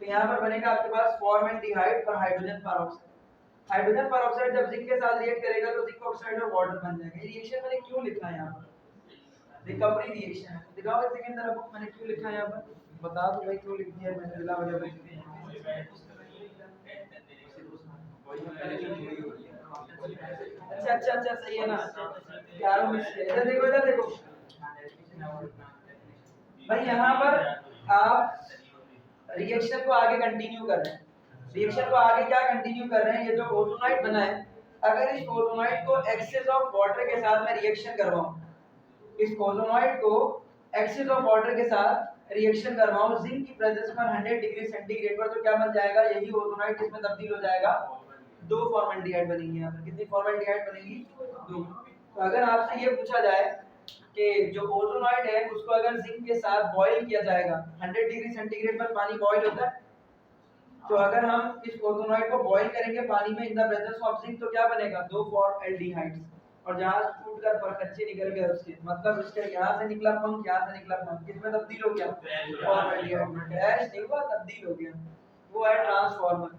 तो यहाँ पर बनेगा आपके पास फॉर्मेल्डिहाइड और हाइड्रोजन पेरोक्साइड। हाइड्रोजन पेरोक्साइड जब जिंक के साथ रिएक्ट करेगा तो जिंक ऑक्साइड और वाटर बन जाएगा। ये रिएक्शन मैंने क्यों लिखा है यहाँ पर, रिकवरी रिएक्शन है। दिखाओ एक सेकंड जरा बुक, मैंने क्यों लिखा है यहाँ पर, बता दो भाई क्यों लिख दिया है मैंने, बिला वजह अच्छा सही है ना, यारों में इधर देखो, इधर देखो भाई, यहाँ पर आप रिएक्शन को आगे कंटिन्यू कर रहे हैं। रिएक्शन को आगे क्या कंटिन्यू कर रहे हैं, ये जो ओजोनाइड बना है, अगर इस ओजोनाइड को एक्सेस ऑफ वाटर के साथ मैं रिएक्शन करवाऊं, इस ओजोनाइड को एक्सेस ऑफ वाटर के साथ रिएक्शन कर रहा हूँ जिंक की प्रेजेंस पर 100 डिग्री सेंटीग्रेड पर, तो क्या बन जाएगा, यही ओजोनाइड किसमें तब्दील हो जाएगा, 2 फॉर्मल्डिहाइड बनेंगी। यहाँ पर कितनी फॉर्मल्डिहाइड बनेगी, 2। तो अगर आपसे ये पूछा जाए कि जो ओजोनाइड है उसको अगर जिंक के साथ बॉईल किया जाएगा, 100 डिग्री सेंटीग्रेड पर पानी बॉईल होता है, तो अगर हम इस ओजोनाइड को बॉईल करेंगे पानी में इन द प्रेजेंस ऑफ जिंक, तो क्या बनेगा, 2 फॉर्मल्डिहाइड्स। और जहाज फूट कर परखच्चे निकल गए उसके, मतलब इसका यहाँ से निकला पंख, यहाँ से निकला पंख, किसमें तब्दील हो गया, फॉर्मल्डिहाइड में। डैश नहीं हुआ, तब्दील हो गया, वो है ट्रांसफार्मर।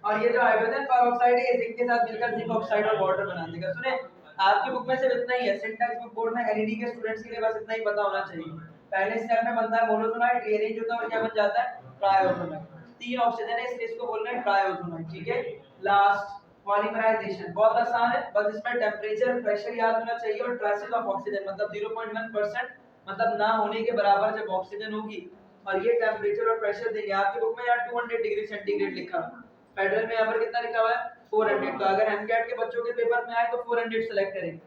और ये जो हाइड्रोजन पेरोक्साइड है, ये जिंक के साथ मिलकर जिंक ऑक्साइड और वाटर बना देगा। सुने, आपकी बुक में सिर्फ इतना ही है, सिंटैक्स बुक बोर्ड में एलईडी के स्टूडेंट्स के लिए बस इतना ही पता होना चाहिए। पहले स्टेप में बनता है मोनोसोनाइड, रीअरेंज होता है और क्या बन जाता है, ट्राइओसोनाइड। 3 ऑक्सीजन है इसलिए इसको बोल रहे हैं ट्राइओसोनाइड, ठीक है। लास्ट पॉलीमराइजेशन, बहुत आसान है, बस इसमें टेंपरेचर प्रेशर याद होना चाहिए और ट्रेसेस ऑफ ऑक्सीजन, मतलब 0.1%, मतलब ना होने के बराबर जब ऑक्सीजन होगी, और ये टेंपरेचर और प्रेशर देंगे। आपकी बुक में यार 200 डिग्री सेंटीग्रेड लिखा है, फेडरल में यहाँ पर कितना लिखा हुआ है, 400। तो अगर एमकेट के बच्चों के पेपर में आए तो 400 सेलेक्ट करेंगे।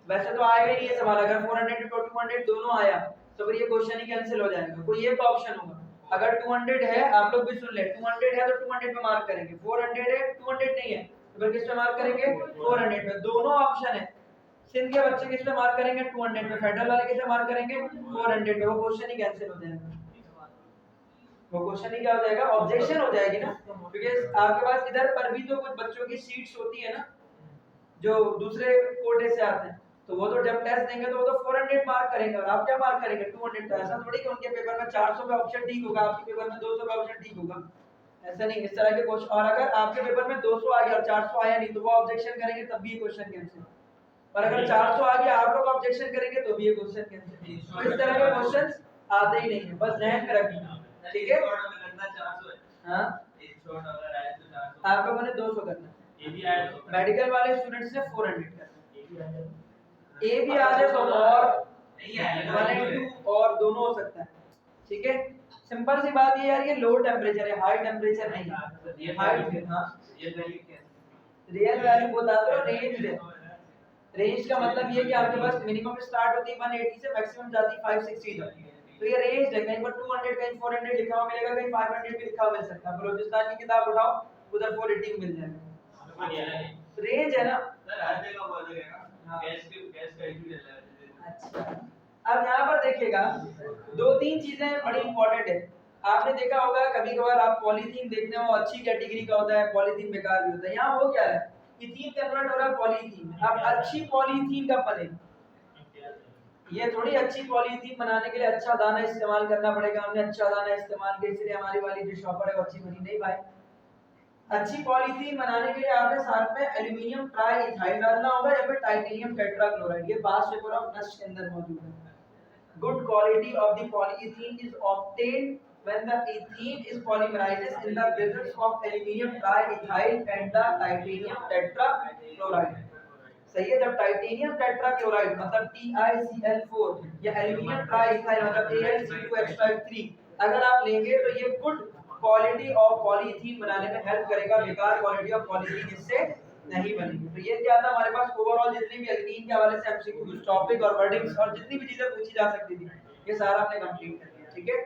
वैसे तो आएगा ही नहीं ये सवाल, अगर 400 और 200 दोनों आया तो फिर ये क्वेश्चन ही कैंसिल हो जाएगा, कोई एक ऑप्शन होगा। अगर 200 है, आप लोग भी सुन ले, 200 है तो 200 पे मार्क करेंगे, 400 है 200 नहीं है तो फिर किस पे मार्क करेंगे, 400 पे। दोनों ऑप्शन है, सिंध के बच्चे किस पे मार्क करेंगे, 200 पे, फेडरल वाले किस पे मार्क करेंगे, 400 पे। वो क्वेश्चन ही कैंसिल हो जाएगा, वो क्वेश्चन ही क्या हो जाएगा, ऑब्जेक्शन हो जाएगी ना, क्योंकि आपके पास इधर पर भी तो कुछ बच्चों की सीट्स होती है ना जो दूसरे कोटे से आते हैं, तो वो तो जब टेस्ट देंगे तो वो तो 400 मार्क करेंगे और आप क्या मार्क करेंगे, 200। तो ऐसा थोड़ी कि उनके पेपर में 400 पे ऑप्शन ठीक होगा, आपके पेपर में 200 पे ऑप्शन ठीक होगा, ऐसा नहीं। इस तरह के क्वेश्चन, और अगर आपके पेपर में 200 आ गया और 400 आया नहीं तो वो ऑब्जेक्शन करेंगे, तब भी ये क्वेश्चन कैंसिल। और अगर 400 आ गया आप लोग ऑब्जेक्शन करेंगे तो भी ये क्वेश्चन कैंसिल। तो इस तरह के क्वेश्चंस आते ही नहीं है, बस ध्यान में रखना, ठीक है। हां, आप लोगों ने 200 करना, मेडिकल वाले स्टूडेंट्स ने 400 करना। ए भी आ जाए तो और नहीं आएगा, 1 और 2 और दोनों हो सकता है, ठीक है। सिंपल सी बात ये यार, ये लो टेंपरेचर है, हाई टेंपरेचर नहीं है। हाई, हां, रियल वैल्यू बता दो, रेंज है। रेंज का मतलब ये कि आपके पास मिनिमम स्टार्ट होती है 180 से, मैक्सिमम जाती है 560 तक। तो ये रेंज है, कहीं पर 200 कहीं 400 लिखा हुआ मिलेगा, कहीं 500 भी लिखा हुआ मिल सकता है। बलूचिस्तान की किताब उठाओ, उधर 480 मिल जाएगा। रेंज है ना सर, हर जगह बोल देगा। गैस का इशू चल रहा है। अच्छा, अब यहाँ पर देखिएगा, 2-3 चीजें बड़ी इंपॉर्टेंट है। आपने देखा होगा कभी कभार आप पॉलीथीन देखते हो, अच्छी कैटेगरी का होता है, पॉलीथीन बेकार भी होता है। यहाँ हो क्या है, इथीन कन्वर्ट हो रहा है पॉलीथीन में। अब अच्छी पॉलीथीन कब बनेगी, ये थोड़ी अच्छी पॉलीथीन बनाने के लिए अच्छा दाना इस्तेमाल करना पड़ेगा, हमने अच्छा दाना इस्तेमाल किया इसलिए हमारी वाली जो शॉपर है वो अच्छी बनी, नहीं भाई। अच्छी पॉलीथीन बनाने के लिए आपने साथ में एल्युमिनियम ट्राई इथाइल डालना होगा या फिर टाइटेनियम टेट्राक्लोराइड, ये पास पेपर ऑफ नस्ट के अंदर मौजूद है। Good quality of the polythene is obtained when the ethene is polymerizes in the presence of aluminum triethyl and the titanium tetrachloride। सही है, जब टाइटेनियम टेट्राक्लोराइड मतलब TiCl4 या एल्युमिनियम ट्राइइथाइल मतलब Al2CO3 अगर आप लेंगे तो ये गुड क्वालिटी ऑफ पॉलीथीन बनाने में हेल्प करेगा, बेकार क्वालिटी ऑफ पॉलीथीन इससे नहीं बनेगी। तो ये क्या था हमारे पास ओवरऑल जितनी भी एल्कीन के हवाले से एमसीक्यू टॉपिक और वर्डिंग्स और जितनी भी चीजें पूछी जा सकती थी ये सारा हमने कंप्लीट कर लिया, ठीक है।